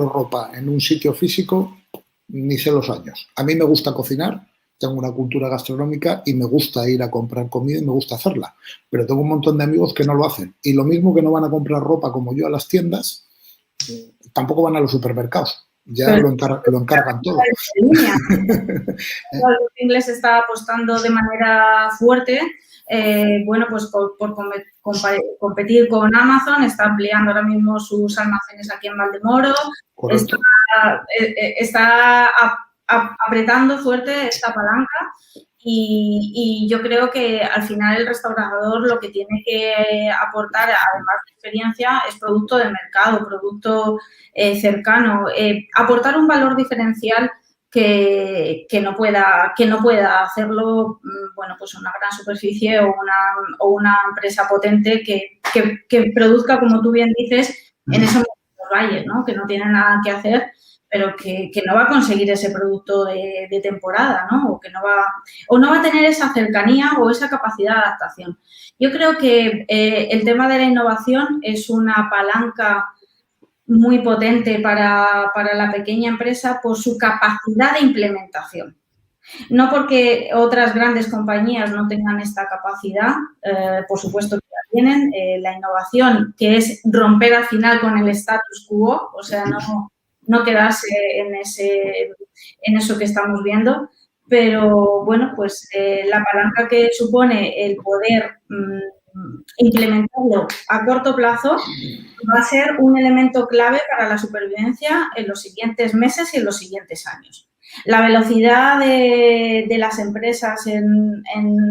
ropa en un sitio físico, ni sé los años. A mí me gusta cocinar, tengo una cultura gastronómica y me gusta ir a comprar comida y me gusta hacerla. Pero tengo un montón de amigos que no lo hacen. Y lo mismo que no van a comprar ropa como yo a las tiendas, tampoco van a los supermercados. Ya lo encargan todo. El inglés está apostando de manera fuerte. Bueno, pues por competir con Amazon, está ampliando ahora mismo sus almacenes aquí en Valdemoro, está apretando fuerte esta palanca y yo creo que al final el restaurador lo que tiene que aportar, además de experiencia, es producto de mercado, producto cercano, aportar un valor diferencial que no pueda hacerlo, bueno, pues una gran superficie o una empresa potente que produzca, como tú bien dices, en esos valles, ¿no? Que no tiene nada que hacer, pero que no va a conseguir ese producto de temporada, ¿no? O no va a tener esa cercanía o esa capacidad de adaptación. Yo creo que el tema de la innovación es una palanca muy potente para la pequeña empresa por su capacidad de implementación. No porque otras grandes compañías no tengan esta capacidad, por supuesto que la tienen, la innovación, que es romper al final con el status quo, o sea, no quedarse en eso que estamos viendo, pero bueno, pues la palanca que supone el poder implementarlo a corto plazo va a ser un elemento clave para la supervivencia en los siguientes meses y en los siguientes años. La velocidad de las empresas en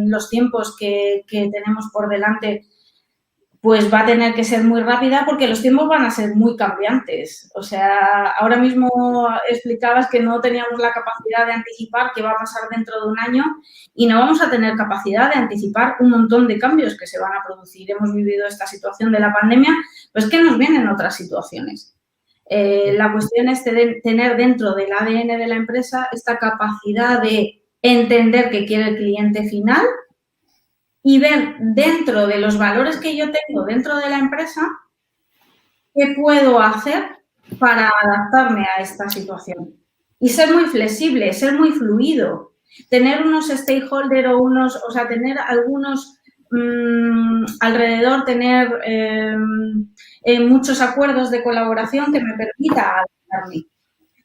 los tiempos que tenemos por delante pues va a tener que ser muy rápida porque los tiempos van a ser muy cambiantes. O sea, ahora mismo explicabas que no teníamos la capacidad de anticipar qué va a pasar dentro de un año y no vamos a tener capacidad de anticipar un montón de cambios que se van a producir. Hemos vivido esta situación de la pandemia, pues que nos vienen otras situaciones. La cuestión es tener dentro del ADN de la empresa esta capacidad de entender qué quiere el cliente final y ver dentro de los valores que yo tengo dentro de la empresa qué puedo hacer para adaptarme a esta situación. Y ser muy flexible, ser muy fluido, tener unos stakeholders o sea, tener algunos alrededor, tener muchos acuerdos de colaboración que me permita adaptarme.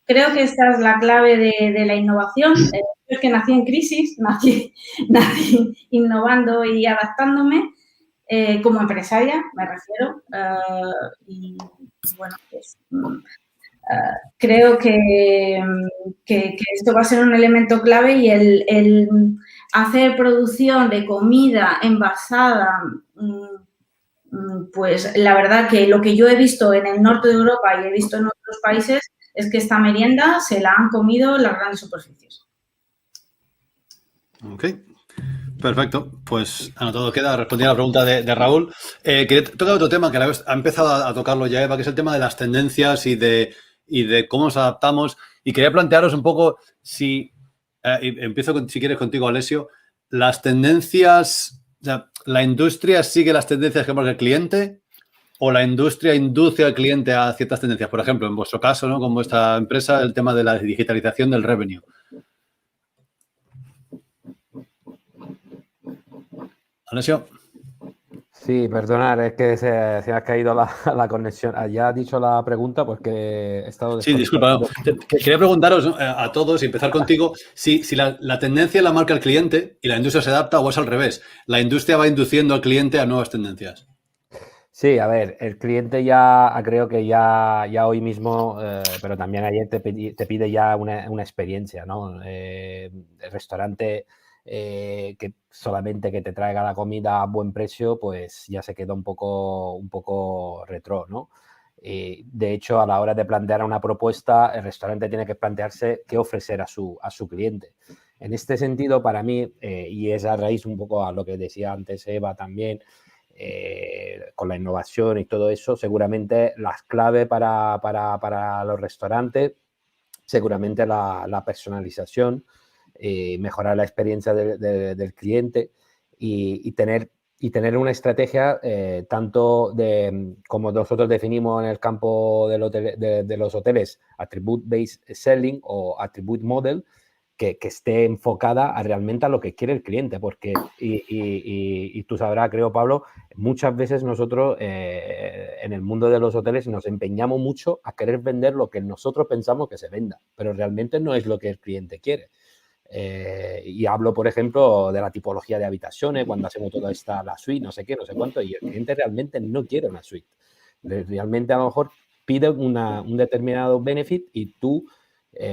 Creo que esta es la clave de la innovación. Es que nací en crisis, nací innovando y adaptándome como empresaria, me refiero. Y bueno, pues creo que esto va a ser un elemento clave y el hacer producción de comida envasada pues la verdad que lo que yo he visto en el norte de Europa y he visto en otros países es que esta merienda se la han comido las grandes superficies. Ok, perfecto. Pues anotado queda, respondí a la pregunta de Raúl. Quería tocar otro tema que a la vez ha empezado a tocarlo ya Eva, que es el tema de las tendencias y de cómo nos adaptamos. Y quería plantearos un poco si, y empiezo si quieres contigo, Alessio, las tendencias, o sea, ¿la industria sigue las tendencias que marca el cliente o la industria induce al cliente a ciertas tendencias? Por ejemplo, en vuestro caso, ¿no? Con vuestra empresa, el tema de la digitalización del revenue. Alessio. Sí, perdonad, es que se ha caído la conexión. ¿Ya ha dicho la pregunta? Porque he estado Sí, disculpa. No. Quería preguntaros a todos y empezar contigo si la tendencia la marca el cliente y la industria se adapta o es al revés. La industria va induciendo al cliente a nuevas tendencias. Sí, a ver, el cliente ya creo que ya hoy mismo, pero también ayer te pide ya una experiencia, ¿no? El restaurante que solamente que te traiga la comida a buen precio, pues ya se queda un poco retro, ¿no? De hecho, a la hora de plantear una propuesta, el restaurante tiene que plantearse qué ofrecer a su cliente. En este sentido, para mí, y es a raíz un poco a lo que decía antes Eva también, con la innovación y todo eso, seguramente las claves para los restaurantes, seguramente la personalización, mejorar la experiencia del cliente y tener una estrategia tanto como nosotros definimos en el campo de los hoteles, Attribute-Based Selling o Attribute Model, que esté enfocada realmente a lo que quiere el cliente, porque, y tú sabrás, creo, Pablo, muchas veces nosotros en el mundo de los hoteles nos empeñamos mucho a querer vender lo que nosotros pensamos que se venda, pero realmente no es lo que el cliente quiere. Y hablo, por ejemplo, de la tipología de habitaciones, cuando hacemos toda la suite, no sé qué, no sé cuánto, y el cliente realmente no quiere una suite. Realmente a lo mejor pide un determinado benefit y tú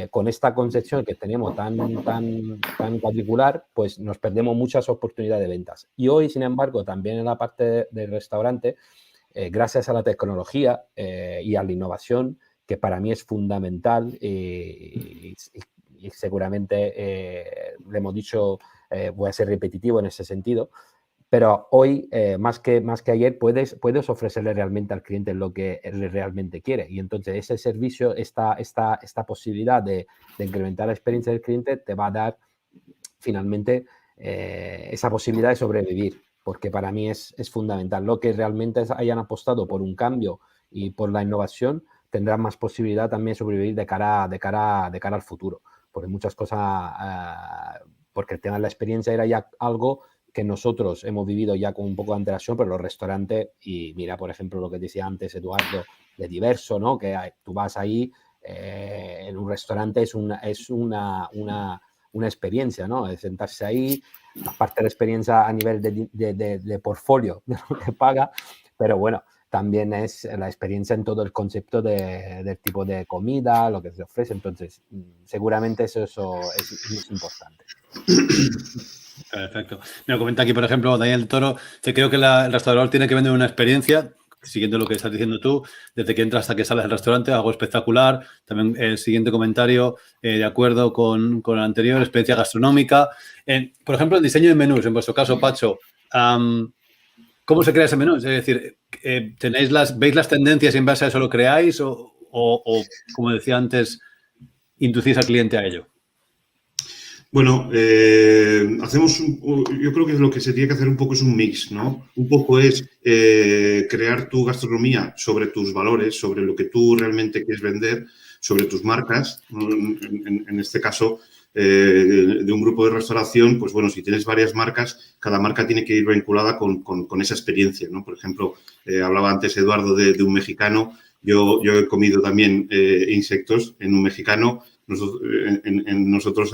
con esta concepción que tenemos tan cuadricular, pues nos perdemos muchas oportunidades de ventas. Y hoy, sin embargo, también en la parte del restaurante, gracias a la tecnología y a la innovación, que para mí es fundamental y seguramente le hemos dicho, voy a ser repetitivo en ese sentido, pero hoy, más que ayer, puedes ofrecerle realmente al cliente lo que él realmente quiere. Y entonces ese servicio, esta posibilidad de incrementar la experiencia del cliente te va a dar finalmente esa posibilidad de sobrevivir, porque para mí es fundamental. Lo que realmente hayan apostado por un cambio y por la innovación tendrán más posibilidad también de sobrevivir de cara al futuro. Porque muchas cosas, porque el tema de la experiencia era ya algo que nosotros hemos vivido ya con un poco de antelación, pero los restaurantes, y mira, por ejemplo, lo que decía antes Eduardo, de Diverso, ¿no? Que tú vas ahí, en un restaurante es una experiencia, ¿no? De sentarse ahí, aparte de la experiencia a nivel de portfolio, de lo que paga, pero bueno, también es la experiencia en todo el concepto del tipo de comida, lo que se ofrece, entonces seguramente eso es importante. Perfecto. Me comenta aquí, por ejemplo, Daniel Toro, que creo que el restaurador tiene que vender una experiencia, siguiendo lo que estás diciendo tú, desde que entras hasta que sales del restaurante, algo espectacular. También el siguiente comentario, de acuerdo con el anterior, experiencia gastronómica. Por ejemplo, el diseño de menús, en vuestro caso, Pacho, ¿cómo se crea ese menú? Es decir, ¿veis las tendencias y en base a eso lo creáis o como decía antes, inducís al cliente a ello? Bueno, yo creo que lo que se tiene que hacer un poco es un mix, ¿no? Un poco es crear tu gastronomía sobre tus valores, sobre lo que tú realmente quieres vender, sobre tus marcas. En este caso, de un grupo de restauración, pues bueno, si tienes varias marcas, cada marca tiene que ir vinculada con esa experiencia, ¿no? Por ejemplo, hablaba antes Eduardo de un mexicano. Yo he comido también insectos en un mexicano. Nosotros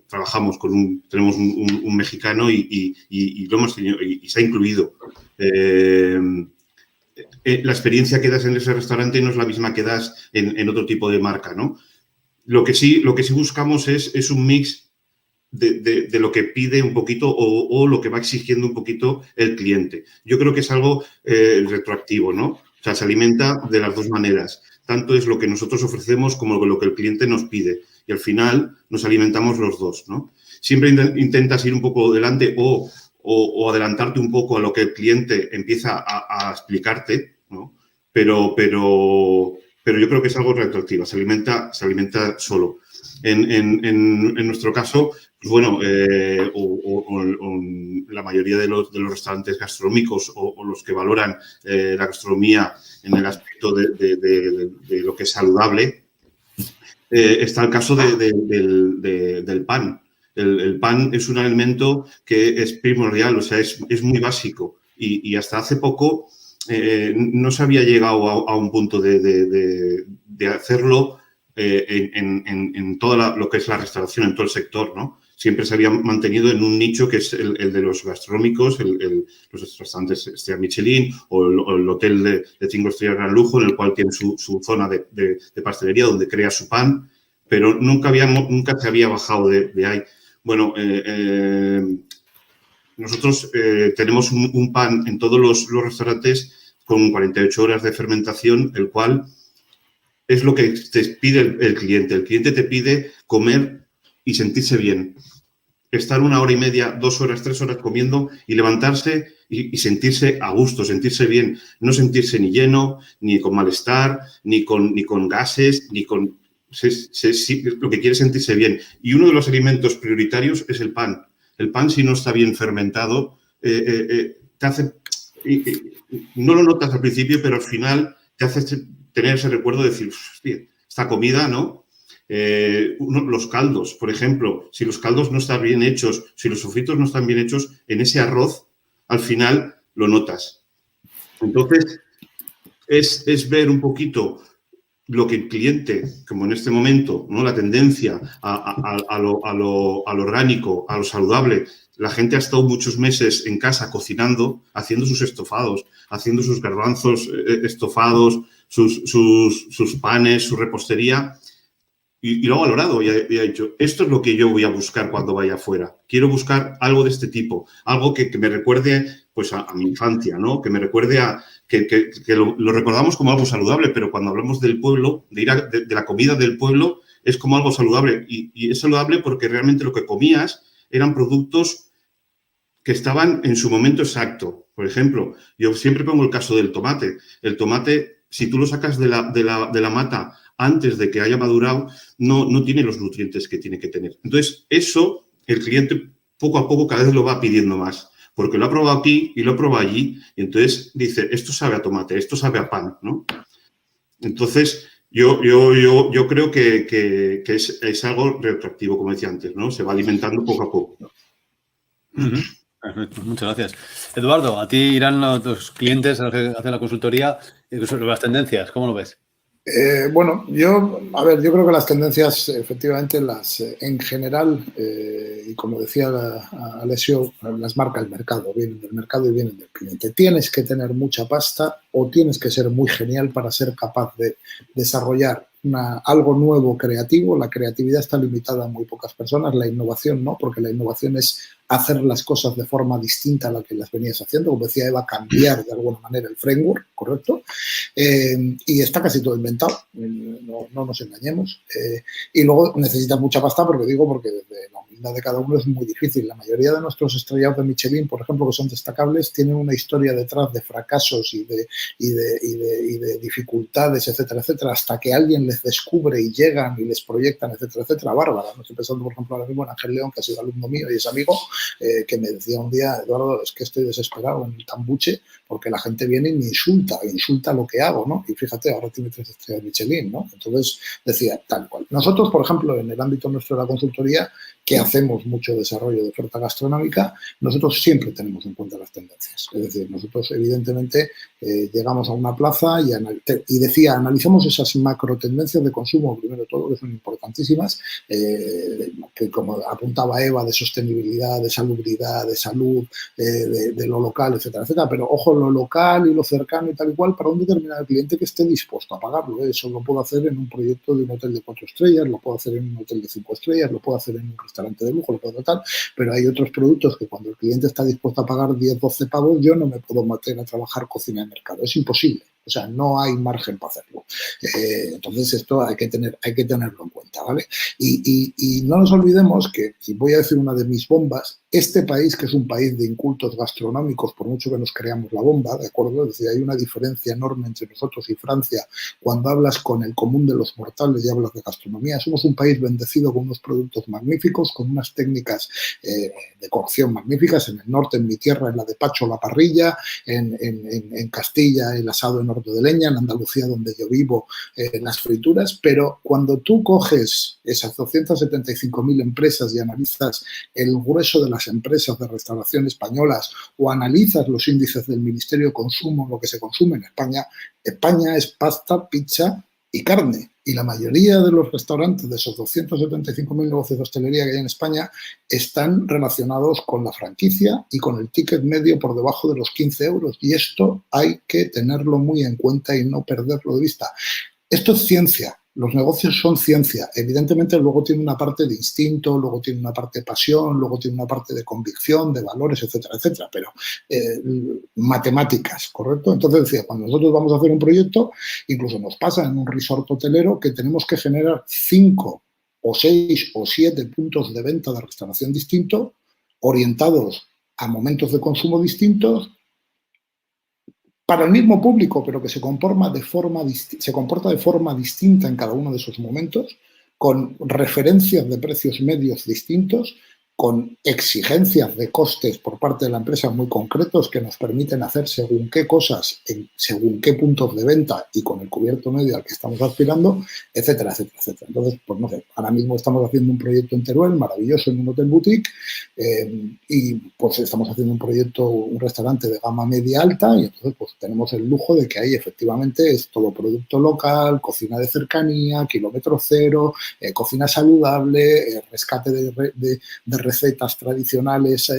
trabajamos tenemos un mexicano y lo hemos tenido y se ha incluido. La experiencia que das en ese restaurante no es la misma que das en otro tipo de marca, ¿no? Lo que sí buscamos es un mix de lo que pide un poquito o lo que va exigiendo un poquito el cliente. Yo creo que es algo retroactivo, ¿no? O sea, se alimenta de las dos maneras. Tanto es lo que nosotros ofrecemos como lo que el cliente nos pide. Y al final nos alimentamos los dos, ¿no? Siempre intentas ir un poco delante o adelantarte un poco a lo que el cliente empieza a explicarte, ¿no? Pero yo creo que es algo retroactivo, se alimenta solo. En nuestro caso, pues bueno, la mayoría de los restaurantes gastronómicos o los que valoran la gastronomía en el aspecto de lo que es saludable, está el caso del pan. El pan es un alimento que es primordial, o sea, es muy básico y hasta hace poco no se había llegado a un punto de hacerlo en toda lo que es la restauración, en todo el sector, ¿no? Siempre se había mantenido en un nicho que es el de los gastronómicos, los restaurantes estrella Michelin o el hotel de 5 estrellas gran lujo, en el cual tiene su zona de pastelería donde crea su pan, pero nunca se había bajado de ahí. Bueno, nosotros tenemos un pan en todos los restaurantes con 48 horas de fermentación, el cual es lo que te pide el cliente. El cliente te pide comer y sentirse bien. Estar 1 hora y media, 2 horas, 3 horas comiendo y levantarse y sentirse a gusto, sentirse bien. No sentirse ni lleno, ni con malestar, ni con gases, ni con... lo que quiere es sentirse bien. Y uno de los alimentos prioritarios es el pan. El pan, si no está bien fermentado, te hace... no lo notas al principio, pero al final te hace tener ese recuerdo de decir, hostia, esta comida, ¿no? Los caldos, por ejemplo, si los caldos no están bien hechos, si los sofritos no están bien hechos, en ese arroz, al final lo notas. Entonces, es ver un poquito lo que el cliente, como en este momento, ¿no? La tendencia a lo orgánico, a lo saludable. La gente ha estado muchos meses en casa cocinando, haciendo sus estofados, haciendo sus garbanzos estofados, sus panes, su repostería, y lo ha valorado y ha dicho, esto es lo que yo voy a buscar cuando vaya afuera. Quiero buscar algo de este tipo, algo que me recuerde pues, a mi infancia, ¿no? Que me recuerde a... que lo recordamos como algo saludable, pero cuando hablamos del pueblo, de la comida del pueblo, es como algo saludable. Y es saludable porque realmente lo que comías eran productos que estaban en su momento exacto. Por ejemplo, yo siempre pongo el caso del tomate. El tomate, si tú lo sacas de la mata antes de que haya madurado, no tiene los nutrientes que tiene que tener. Entonces, eso el cliente poco a poco cada vez lo va pidiendo más, porque lo ha probado aquí y lo ha probado allí, y entonces dice, esto sabe a tomate, esto sabe a pan, ¿no? Entonces, yo creo que es algo retroactivo, como decía antes, ¿no? Se va alimentando poco a poco. Perfecto, muchas gracias. Eduardo, a ti irán los clientes a los que hacen la consultoría sobre las tendencias, ¿cómo lo ves? Bueno, yo creo que las tendencias, efectivamente, en general, y como decía Alessio, las marca el mercado, vienen del mercado y vienen del cliente. Tienes que tener mucha pasta o tienes que ser muy genial para ser capaz de desarrollar algo nuevo creativo. La creatividad está limitada a muy pocas personas, la innovación no, porque la innovación es hacer las cosas de forma distinta a la que las venías haciendo, como decía Eva, cambiar de alguna manera el framework, ¿correcto? Y está casi todo inventado, no nos engañemos. Y luego necesitas mucha pasta, porque desde la humildad de cada uno es muy difícil. La mayoría de nuestros estrellados de Michelin, por ejemplo, que son destacables, tienen una historia detrás de fracasos y de dificultades, etcétera, etcétera, hasta que alguien les descubre y llegan y les proyectan, etcétera, etcétera, bárbara. No estoy pensando, por ejemplo, ahora mismo en Ángel León, que ha sido alumno mío y es amigo, que me decía un día, Eduardo, es que estoy desesperado en el Tambuche porque la gente viene y me insulta lo que hago, ¿no? Y fíjate, ahora tiene 3 estrellas Michelin, ¿no? Entonces decía, tal cual. Nosotros, por ejemplo, en el ámbito nuestro de la consultoría, que hacemos mucho desarrollo de oferta gastronómica, nosotros siempre tenemos en cuenta las tendencias. Es decir, nosotros evidentemente llegamos a una plaza y decía, analizamos esas macro tendencias de consumo, primero de todo, que son importantísimas, que como apuntaba Eva, de sostenibilidad, de salubridad, de salud, de lo local, etcétera, etcétera. Pero ojo, lo local y lo cercano y tal y cual, para un determinado cliente que esté dispuesto a pagarlo. Eso lo puedo hacer en un proyecto de un hotel de 4 estrellas, lo puedo hacer en un hotel de 5 estrellas, lo puedo hacer en un restaurante restaurante de lujo, lo puedo tal, pero hay otros productos que cuando el cliente está dispuesto a pagar 10, 12 pavos, yo no me puedo meter a trabajar cocina de mercado, es imposible. O sea, no hay margen para hacerlo. Entonces, esto hay que tenerlo en cuenta, ¿vale? Y no nos olvidemos que, y voy a decir una de mis bombas, este país, que es un país de incultos gastronómicos, por mucho que nos creamos la bomba, ¿de acuerdo? Es decir, hay una diferencia enorme entre nosotros y Francia cuando hablas con el común de los mortales y hablas de gastronomía. Somos un país bendecido con unos productos magníficos, con unas técnicas de cocción magníficas. En el norte, en mi tierra, en la de Pacho, la parrilla, en Castilla, el asado en horno de leña, en Andalucía, donde yo vivo, las frituras, pero cuando tú coges esas 275.000 empresas y analizas el grueso de las empresas de restauración españolas o analizas los índices del Ministerio de Consumo, lo que se consume en España, España es pasta, pizza y carne. Y la mayoría de los restaurantes de esos 275.000 negocios de hostelería que hay en España están relacionados con la franquicia y con el ticket medio por debajo de los 15 euros. Y esto hay que tenerlo muy en cuenta y no perderlo de vista. Esto es ciencia. Los negocios son ciencia. Evidentemente, luego tiene una parte de instinto, luego tiene una parte de pasión, luego tiene una parte de convicción, de valores, etcétera, etcétera. Pero matemáticas, ¿correcto? Entonces decía, cuando nosotros vamos a hacer un proyecto, incluso nos pasa en un resort hotelero que tenemos que generar 5 o 6 o 7 puntos de venta de restauración distintos, orientados a momentos de consumo distintos, para el mismo público, pero que se comporta de forma distinta en cada uno de esos momentos, con referencias de precios medios distintos, con exigencias de costes por parte de la empresa muy concretos que nos permiten hacer según qué cosas, en según qué puntos de venta y con el cubierto medio al que estamos aspirando, etcétera, etcétera, etcétera. Entonces, pues no sé, ahora mismo estamos haciendo un proyecto en Teruel maravilloso en un hotel boutique y pues estamos haciendo un proyecto, un restaurante de gama media alta y entonces pues tenemos el lujo de que ahí efectivamente es todo producto local, cocina de cercanía, kilómetro cero, cocina saludable, rescate de recetas tradicionales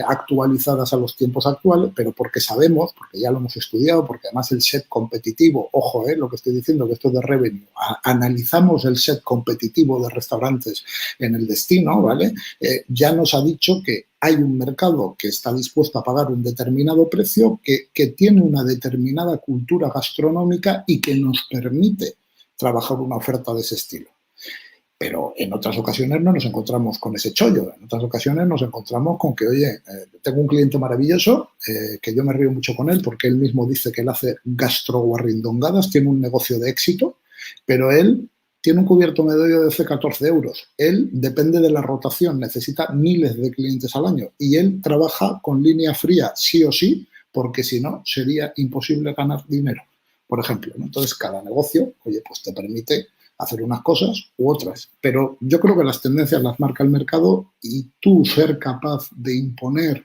actualizadas a los tiempos actuales, pero porque sabemos, porque ya lo hemos estudiado, porque además el set competitivo, ojo, lo que estoy diciendo, que esto es de revenue, analizamos el set competitivo de restaurantes en el destino, ¿vale? Ya nos ha dicho que hay un mercado que está dispuesto a pagar un determinado precio, que tiene una determinada cultura gastronómica y que nos permite trabajar una oferta de ese estilo. Pero en otras ocasiones no nos encontramos con ese chollo. En otras ocasiones nos encontramos con que, oye, tengo un cliente maravilloso, que yo me río mucho con él porque él mismo dice que él hace gastroguarrindongadas, tiene un negocio de éxito, pero él tiene un cubierto medio de 14 euros. Él depende de la rotación, necesita miles de clientes al año y él trabaja con línea fría sí o sí, porque si no sería imposible ganar dinero, por ejemplo, ¿no? Entonces, cada negocio, oye, pues te permite hacer unas cosas u otras. Pero yo creo que las tendencias las marca el mercado y tú ser capaz de imponer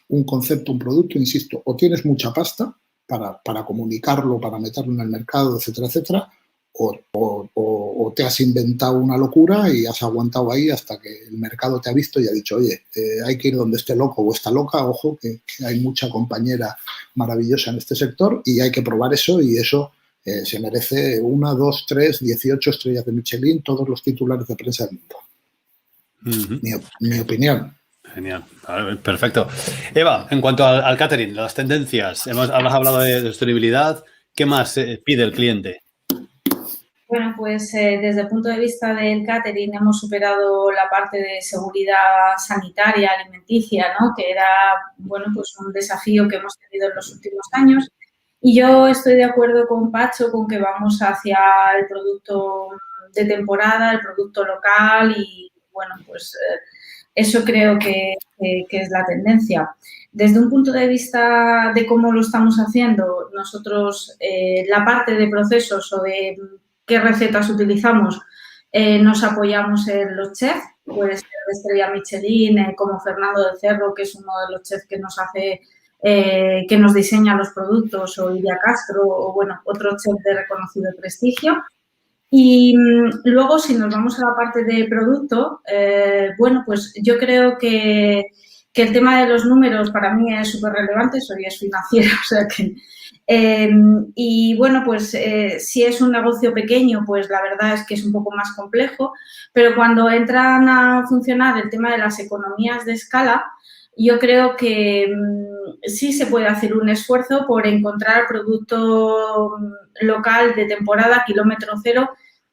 un concepto, un producto, insisto, o tienes mucha pasta para comunicarlo, para meterlo en el mercado, etcétera, etcétera, o te has inventado una locura y has aguantado ahí hasta que el mercado te ha visto y ha dicho, oye, hay que ir donde esté loco o está loca, ojo, que hay mucha compañera maravillosa en este sector y hay que probar eso y eso se merece 1, 2, 3, 18 estrellas de Michelin, todos los titulares de prensa del mundo. Mi opinión. Genial, perfecto. Eva, en cuanto al catering, las tendencias, has hablado de sostenibilidad, ¿qué más pide el cliente? Bueno, pues desde el punto de vista del catering hemos superado la parte de seguridad sanitaria, alimenticia, ¿no? Que era, bueno, pues un desafío que hemos tenido en los últimos años. Y yo estoy de acuerdo con Pacho con que vamos hacia el producto de temporada, el producto local y, bueno, pues eso creo que es la tendencia. Desde un punto de vista de cómo lo estamos haciendo, nosotros la parte de procesos o de qué recetas utilizamos, nos apoyamos en los chefs, puede ser de estrella Michelin, como Fernando del Cerro, que es uno de los chefs que nos hace... que nos diseña los productos, o Iria Castro, o bueno, otro chef de reconocido prestigio. Y luego, si nos vamos a la parte de producto, bueno, pues yo creo que el tema de los números para mí es súper relevante, soy financiera, o sea que Y bueno, pues si es un negocio pequeño, pues la verdad es que es un poco más complejo, pero cuando entran a funcionar el tema de las economías de escala, yo creo que sí se puede hacer un esfuerzo por encontrar producto local de temporada, kilómetro cero.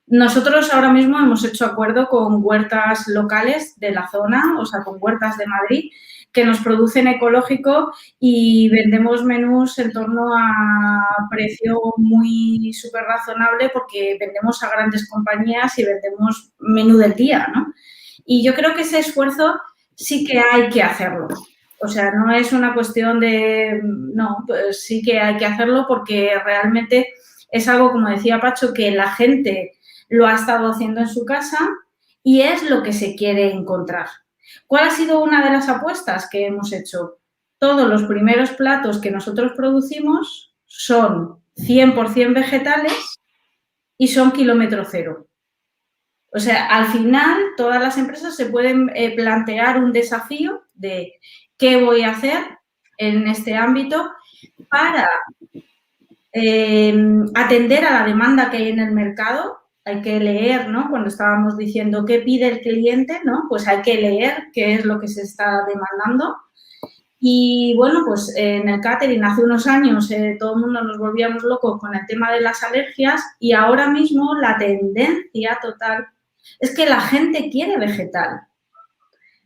Nosotros ahora mismo hemos hecho acuerdo con huertas locales de la zona, o sea, con huertas de Madrid, que nos producen ecológico y vendemos menús en torno a precio muy súper razonable porque vendemos a grandes compañías y vendemos menú del día, ¿no? Y yo creo que ese esfuerzo sí que hay que hacerlo. O sea, no es una cuestión de... No, pues sí que hay que hacerlo porque realmente es algo, como decía Pacho, que la gente lo ha estado haciendo en su casa y es lo que se quiere encontrar. ¿Cuál ha sido una de las apuestas que hemos hecho? Todos los primeros platos que nosotros producimos son 100% vegetales y son kilómetro cero. O sea, al final todas las empresas se pueden plantear un desafío de qué voy a hacer en este ámbito para atender a la demanda que hay en el mercado. Hay que leer, ¿no? Cuando estábamos diciendo qué pide el cliente, ¿no? Pues hay que leer qué es lo que se está demandando. Y bueno, pues en el catering hace unos años todo el mundo nos volvíamos locos con el tema de las alergias y ahora mismo la tendencia total es que la gente quiere vegetal.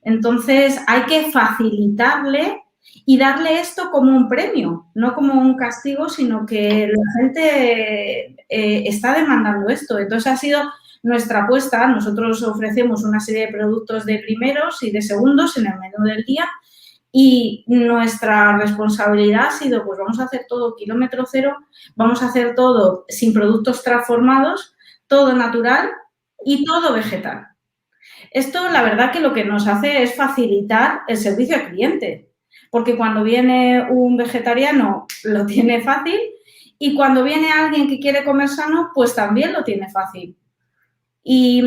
Entonces hay que facilitarle y darle esto como un premio, no como un castigo, sino que la gente está demandando esto. Entonces ha sido nuestra apuesta. Nosotros ofrecemos una serie de productos de primeros y de segundos en el menú del día y nuestra responsabilidad ha sido, pues vamos a hacer todo kilómetro cero, vamos a hacer todo sin productos transformados, todo natural y todo vegetal. Esto, la verdad, que lo que nos hace es facilitar el servicio al cliente, porque cuando viene un vegetariano lo tiene fácil y cuando viene alguien que quiere comer sano, pues también lo tiene fácil. Y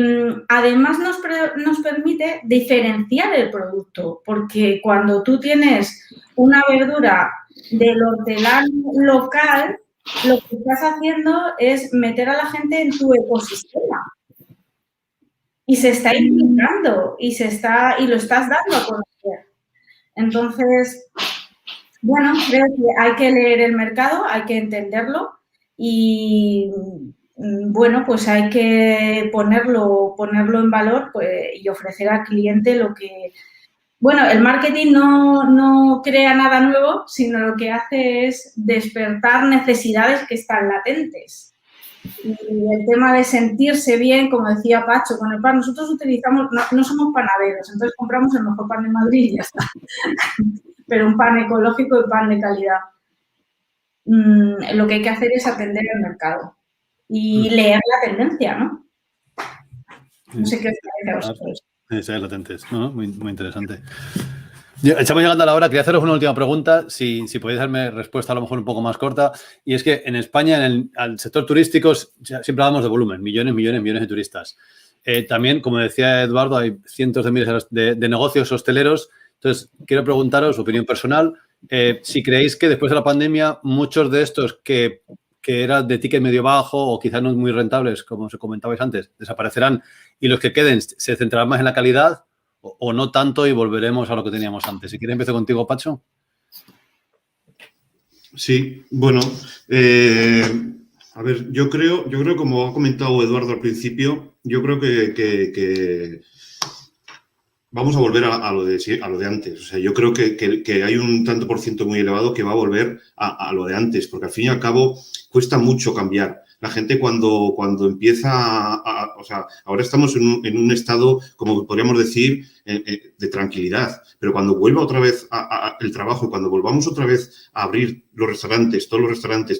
además nos permite diferenciar el producto, porque cuando tú tienes una verdura del hortelano local, lo que estás haciendo es meter a la gente en tu ecosistema. Y se está implicando y lo estás dando a conocer. Entonces, bueno, creo que hay que leer el mercado, hay que entenderlo y, bueno, pues hay que ponerlo en valor pues, y ofrecer al cliente lo que... Bueno, el marketing no crea nada nuevo, sino lo que hace es despertar necesidades que están latentes. Y el tema de sentirse bien, como decía Pacho, con el pan, nosotros utilizamos, no somos panaderos, entonces compramos el mejor pan de Madrid y ya está. Pero un pan ecológico y pan de calidad. Lo que hay que hacer es atender el mercado y leer la tendencia, ¿no? No sé qué os parece a vosotros. Sí, latentes, ¿no? Muy, muy interesante. Estamos llegando a la hora. Quería haceros una última pregunta, si podéis darme respuesta a lo mejor un poco más corta. Y es que en España, al sector turístico, siempre hablamos de volumen, millones de turistas. También, como decía Eduardo, hay cientos de miles de negocios hosteleros. Entonces, quiero preguntaros, opinión personal, si creéis que después de la pandemia, muchos de estos que eran de ticket medio bajo o quizás no muy rentables, como os comentabais antes, desaparecerán y los que queden se centrarán más en la calidad o no tanto y volveremos a lo que teníamos antes. Si quieres, empiezo contigo, Pacho. Sí, bueno, a ver, yo creo, como ha comentado Eduardo al principio, yo creo que vamos a volver a lo de antes. O sea, yo creo que hay un tanto por ciento muy elevado que va a volver a lo de antes, porque al fin y al cabo cuesta mucho cambiar. La gente cuando empieza o sea, ahora estamos en un estado, como podríamos decir, de tranquilidad, pero cuando vuelva otra vez el trabajo, cuando volvamos otra vez a abrir los restaurantes, todos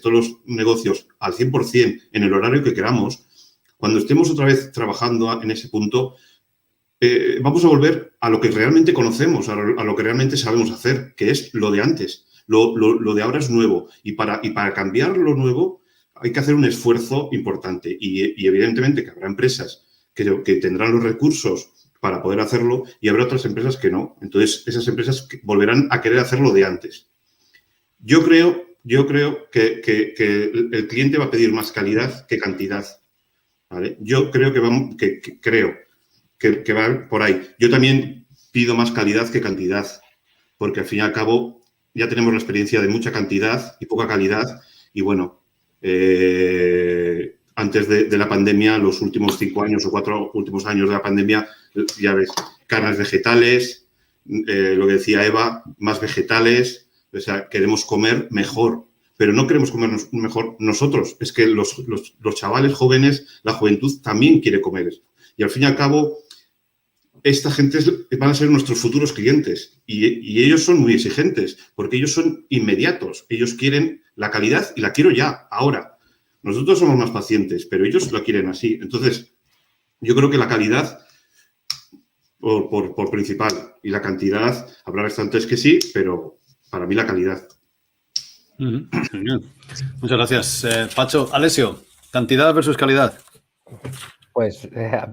los negocios al 100% en el horario que queramos, cuando estemos otra vez trabajando en ese punto, vamos a volver a lo que realmente conocemos, a lo que realmente sabemos hacer, que es lo de antes. Lo de ahora es nuevo y para cambiar lo nuevo hay que hacer un esfuerzo importante y evidentemente que habrá empresas que tendrán los recursos para poder hacerlo y habrá otras empresas que no. Entonces, esas empresas volverán a querer hacerlo de antes. Yo creo yo creo que el cliente va a pedir más calidad que cantidad, ¿vale? Yo creo que va por ahí. Yo también pido más calidad que cantidad, porque al fin y al cabo ya tenemos la experiencia de mucha cantidad y poca calidad. Y bueno, antes de la pandemia, los últimos 5 años o 4 últimos años de la pandemia, ya ves, carnes vegetales, lo que decía Eva, más vegetales. O sea, queremos comer mejor, pero no queremos comer mejor nosotros. Es que los chavales jóvenes, la juventud también quiere comer esto. Y al fin y al cabo, esta gente van a ser nuestros futuros clientes y ellos son muy exigentes porque ellos son inmediatos. Ellos quieren la calidad y la quiero ya, ahora. Nosotros somos más pacientes, pero ellos lo quieren así. Entonces, yo creo que la calidad por principal y la cantidad, habrá restaurantes que sí, pero para mí la calidad. Genial. Muchas gracias. Pacho, Alessio, cantidad versus calidad. Pues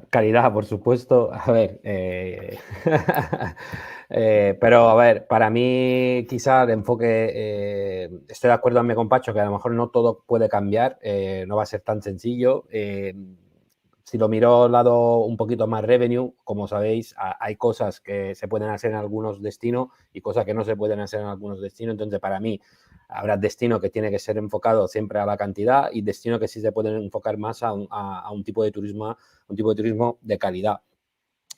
calidad, por supuesto. A ver, pero a ver, para mí quizá el enfoque, estoy de acuerdo con mi Pacho que a lo mejor no todo puede cambiar, no va a ser tan sencillo. Si lo miro al lado un poquito más revenue, como sabéis, hay cosas que se pueden hacer en algunos destinos y cosas que no se pueden hacer en algunos destinos. Entonces, para mí, habrá destino que tiene que ser enfocado siempre a la cantidad y destino que sí se pueden enfocar más a un tipo de turismo, de calidad.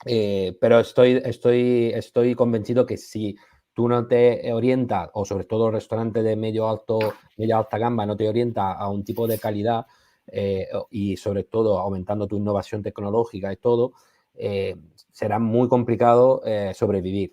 Pero estoy convencido que si tú no te orientas, o sobre todo restaurantes de media alta gama, no te orienta a un tipo de calidad, y sobre todo aumentando tu innovación tecnológica y todo, será muy complicado sobrevivir.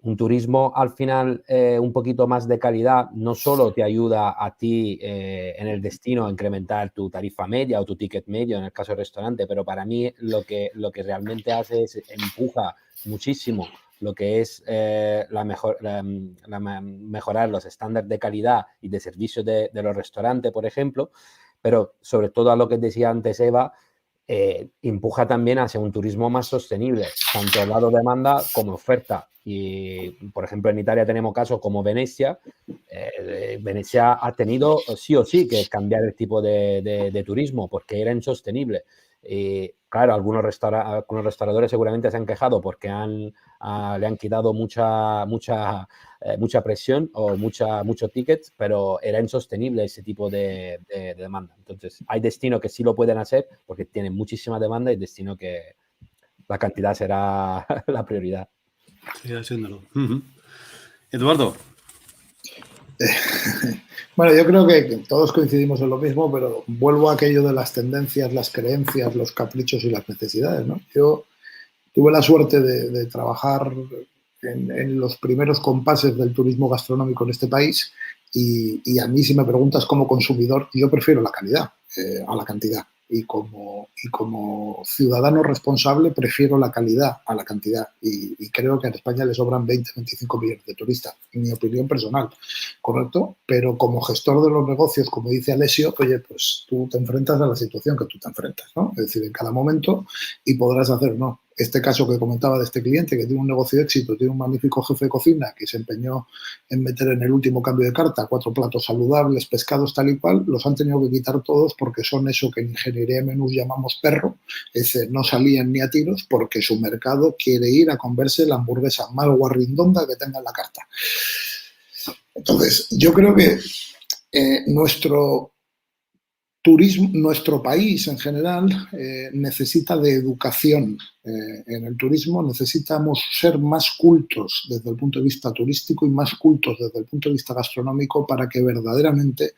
Un turismo al final un poquito más de calidad no solo te ayuda a ti en el destino a incrementar tu tarifa media o tu ticket medio en el caso del restaurante, pero para mí lo que realmente hace es empuja muchísimo lo que es mejorar los estándares de calidad y de servicio de los restaurantes, por ejemplo, pero sobre todo a lo que decía antes Eva, empuja también hacia un turismo más sostenible, tanto al lado demanda como oferta. Y, por ejemplo, en Italia tenemos casos como Venecia. Venecia ha tenido sí o sí que cambiar el tipo de turismo porque era insostenible. Claro, algunos restauradores seguramente se han quejado porque le han quitado mucha presión o muchos tickets, pero era insostenible ese tipo de demanda. Entonces, hay destinos que sí lo pueden hacer porque tienen muchísima demanda y destinos que la cantidad será la prioridad. Sí, haciéndolo. Eduardo. Bueno, yo creo que todos coincidimos en lo mismo, pero vuelvo a aquello de las tendencias, las creencias, los caprichos y las necesidades, ¿no? Yo tuve la suerte de trabajar en los primeros compases del turismo gastronómico en este país y a mí, si me preguntas como consumidor, yo prefiero la calidad a la cantidad. Y como ciudadano responsable prefiero la calidad a la cantidad y creo que en España le sobran 20-25 millones de turistas, en mi opinión personal, ¿correcto? Pero como gestor de los negocios, como dice Alessio, oye, pues tú te enfrentas a la situación que tú te enfrentas, ¿no? Es decir, en cada momento y podrás hacer, ¿no? Este caso que comentaba de este cliente que tiene un negocio de éxito, tiene un magnífico jefe de cocina que se empeñó en meter en el último cambio de carta 4 platos saludables, pescados tal y cual, los han tenido que quitar todos porque son eso que en ingeniería de menús llamamos perro, no salían ni a tiros porque su mercado quiere ir a comerse la hamburguesa más guarrindonda que tenga en la carta. Entonces, yo creo que nuestro turismo, nuestro país en general necesita de educación en el turismo, necesitamos ser más cultos desde el punto de vista turístico y más cultos desde el punto de vista gastronómico para que verdaderamente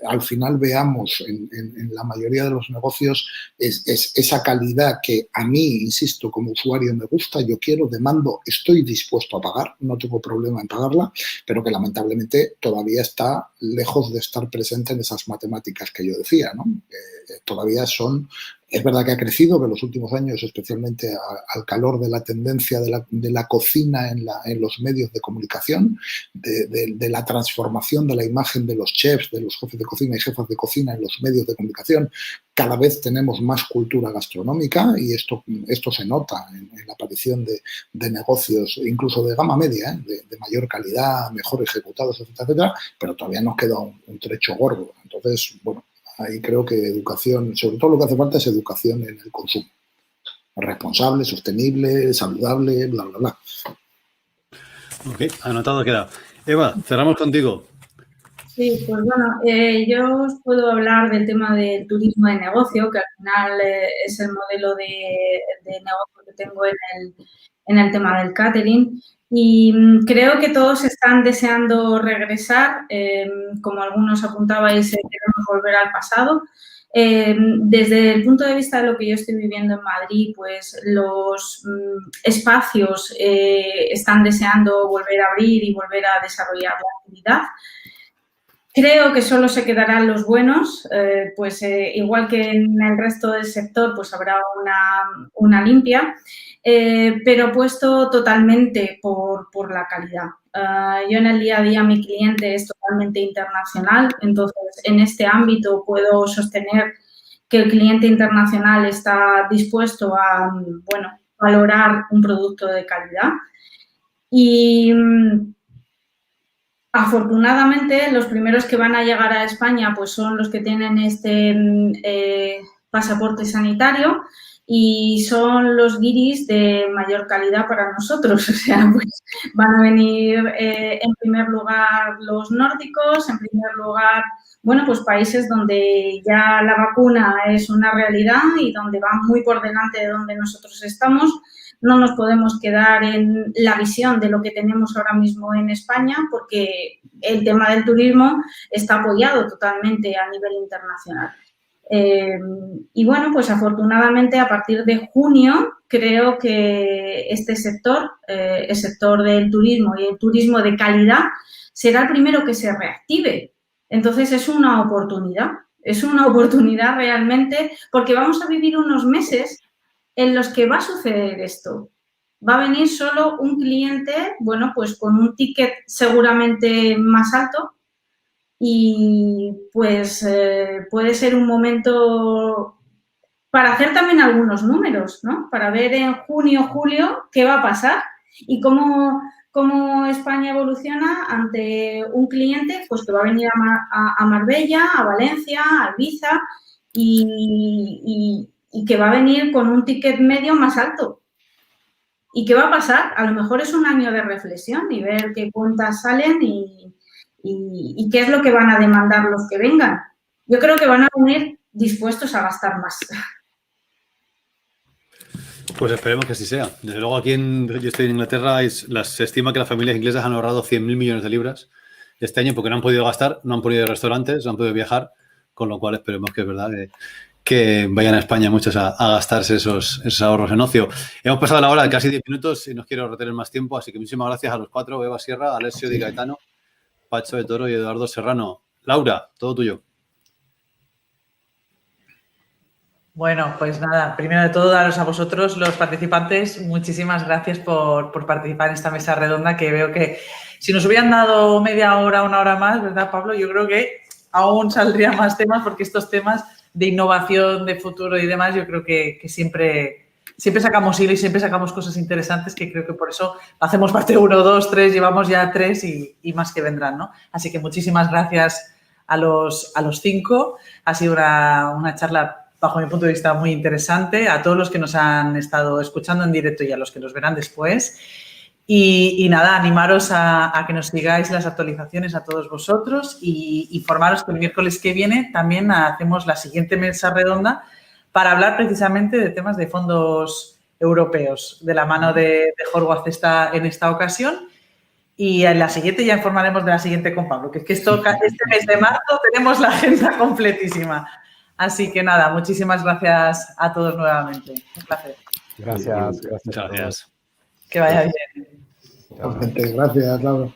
al final veamos en la mayoría de los negocios esa calidad que a mí, insisto, como usuario me gusta, yo quiero, demando, estoy dispuesto a pagar, no tengo problema en pagarla, pero que lamentablemente todavía está lejos de estar presente en esas matemáticas que yo decía, ¿no? Todavía son Es verdad que ha crecido, que en los últimos años, especialmente al calor de la tendencia de la cocina en los medios de comunicación, de la transformación de la imagen de los chefs, de los jefes de cocina y jefas de cocina en los medios de comunicación, cada vez tenemos más cultura gastronómica y esto se nota en la aparición de negocios, incluso de gama media, de mayor calidad, mejor ejecutados, etcétera, etcétera, pero todavía nos queda un trecho gordo. Entonces, bueno, ahí creo que educación, sobre todo lo que hace falta es educación en el consumo. Responsable, sostenible, saludable, bla, bla, bla. Ok, anotado queda. Eva, cerramos contigo. Sí, pues bueno, yo os puedo hablar del tema del turismo de negocio, que al final es el modelo de negocio que tengo en el tema del catering. Y creo que todos están deseando regresar, como algunos apuntabais, queremos volver al pasado. Desde el punto de vista de lo que yo estoy viviendo en Madrid, pues los espacios están deseando volver a abrir y volver a desarrollar la actividad. Creo que solo se quedarán los buenos, pues igual que en el resto del sector, pues habrá una limpia, pero apuesto totalmente por la calidad. Yo en el día a día mi cliente es totalmente internacional, entonces en este ámbito puedo sostener que el cliente internacional está dispuesto a, bueno, valorar un producto de calidad. Y afortunadamente, los primeros que van a llegar a España pues son los que tienen este pasaporte sanitario y son los guiris de mayor calidad para nosotros. O sea, pues van a venir en primer lugar los nórdicos, en primer lugar, bueno, pues países donde ya la vacuna es una realidad y donde van muy por delante de donde nosotros estamos. No nos podemos quedar en la visión de lo que tenemos ahora mismo en España porque el tema del turismo está apoyado totalmente a nivel internacional. Y bueno, pues afortunadamente a partir de junio creo que este sector, el sector del turismo y el turismo de calidad, será el primero que se reactive. Entonces es una oportunidad realmente porque vamos a vivir unos meses en los que va a suceder esto. Va a venir solo un cliente, bueno, pues con un ticket seguramente más alto y pues puede ser un momento para hacer también algunos números, ¿no? Para ver en junio, julio qué va a pasar y cómo España evoluciona ante un cliente pues que va a venir a Marbella, a Valencia, a Ibiza y que va a venir con un ticket medio más alto. ¿Y qué va a pasar? A lo mejor es un año de reflexión y ver qué cuentas salen y qué es lo que van a demandar los que vengan. Yo creo que van a venir dispuestos a gastar más. Pues esperemos que así sea. Desde luego aquí yo estoy en Inglaterra y se estima que las familias inglesas han ahorrado 100.000 millones de libras este año porque no han podido gastar, no han podido ir a restaurantes, no han podido viajar, con lo cual esperemos que es verdad que vayan a España muchos a gastarse esos ahorros en ocio. Hemos pasado la hora de casi 10 minutos y no quiero retener más tiempo, así que muchísimas gracias a los cuatro, Eva Sierra, Alessio Di Gaetano, Pacho de Toro y Eduardo Serrano. Laura, todo tuyo. Bueno, pues nada, primero de todo daros a vosotros, los participantes, muchísimas gracias por participar en esta mesa redonda que veo que si nos hubieran dado media hora, una hora más, ¿verdad, Pablo? Yo creo que aún saldría más temas porque estos temas de innovación, de futuro y demás, yo creo que siempre sacamos hilo y siempre sacamos cosas interesantes que creo que por eso hacemos parte 1, 2, 3, llevamos ya 3 y más que vendrán, ¿no? Así que muchísimas gracias a los 5. Ha sido una charla, bajo mi punto de vista, muy interesante. A todos los que nos han estado escuchando en directo y a los que nos verán después. Y nada, animaros a que nos sigáis las actualizaciones a todos vosotros y informaros que el miércoles que viene también hacemos la siguiente mesa redonda para hablar precisamente de temas de fondos europeos, de la mano de Horwath en esta ocasión. Y en la siguiente ya informaremos de la siguiente con Pablo, que es que este mes de marzo tenemos la agenda completísima. Así que nada, muchísimas gracias a todos nuevamente. Un placer. Gracias. Muchas gracias. Que vaya bien. Gracias, Laura.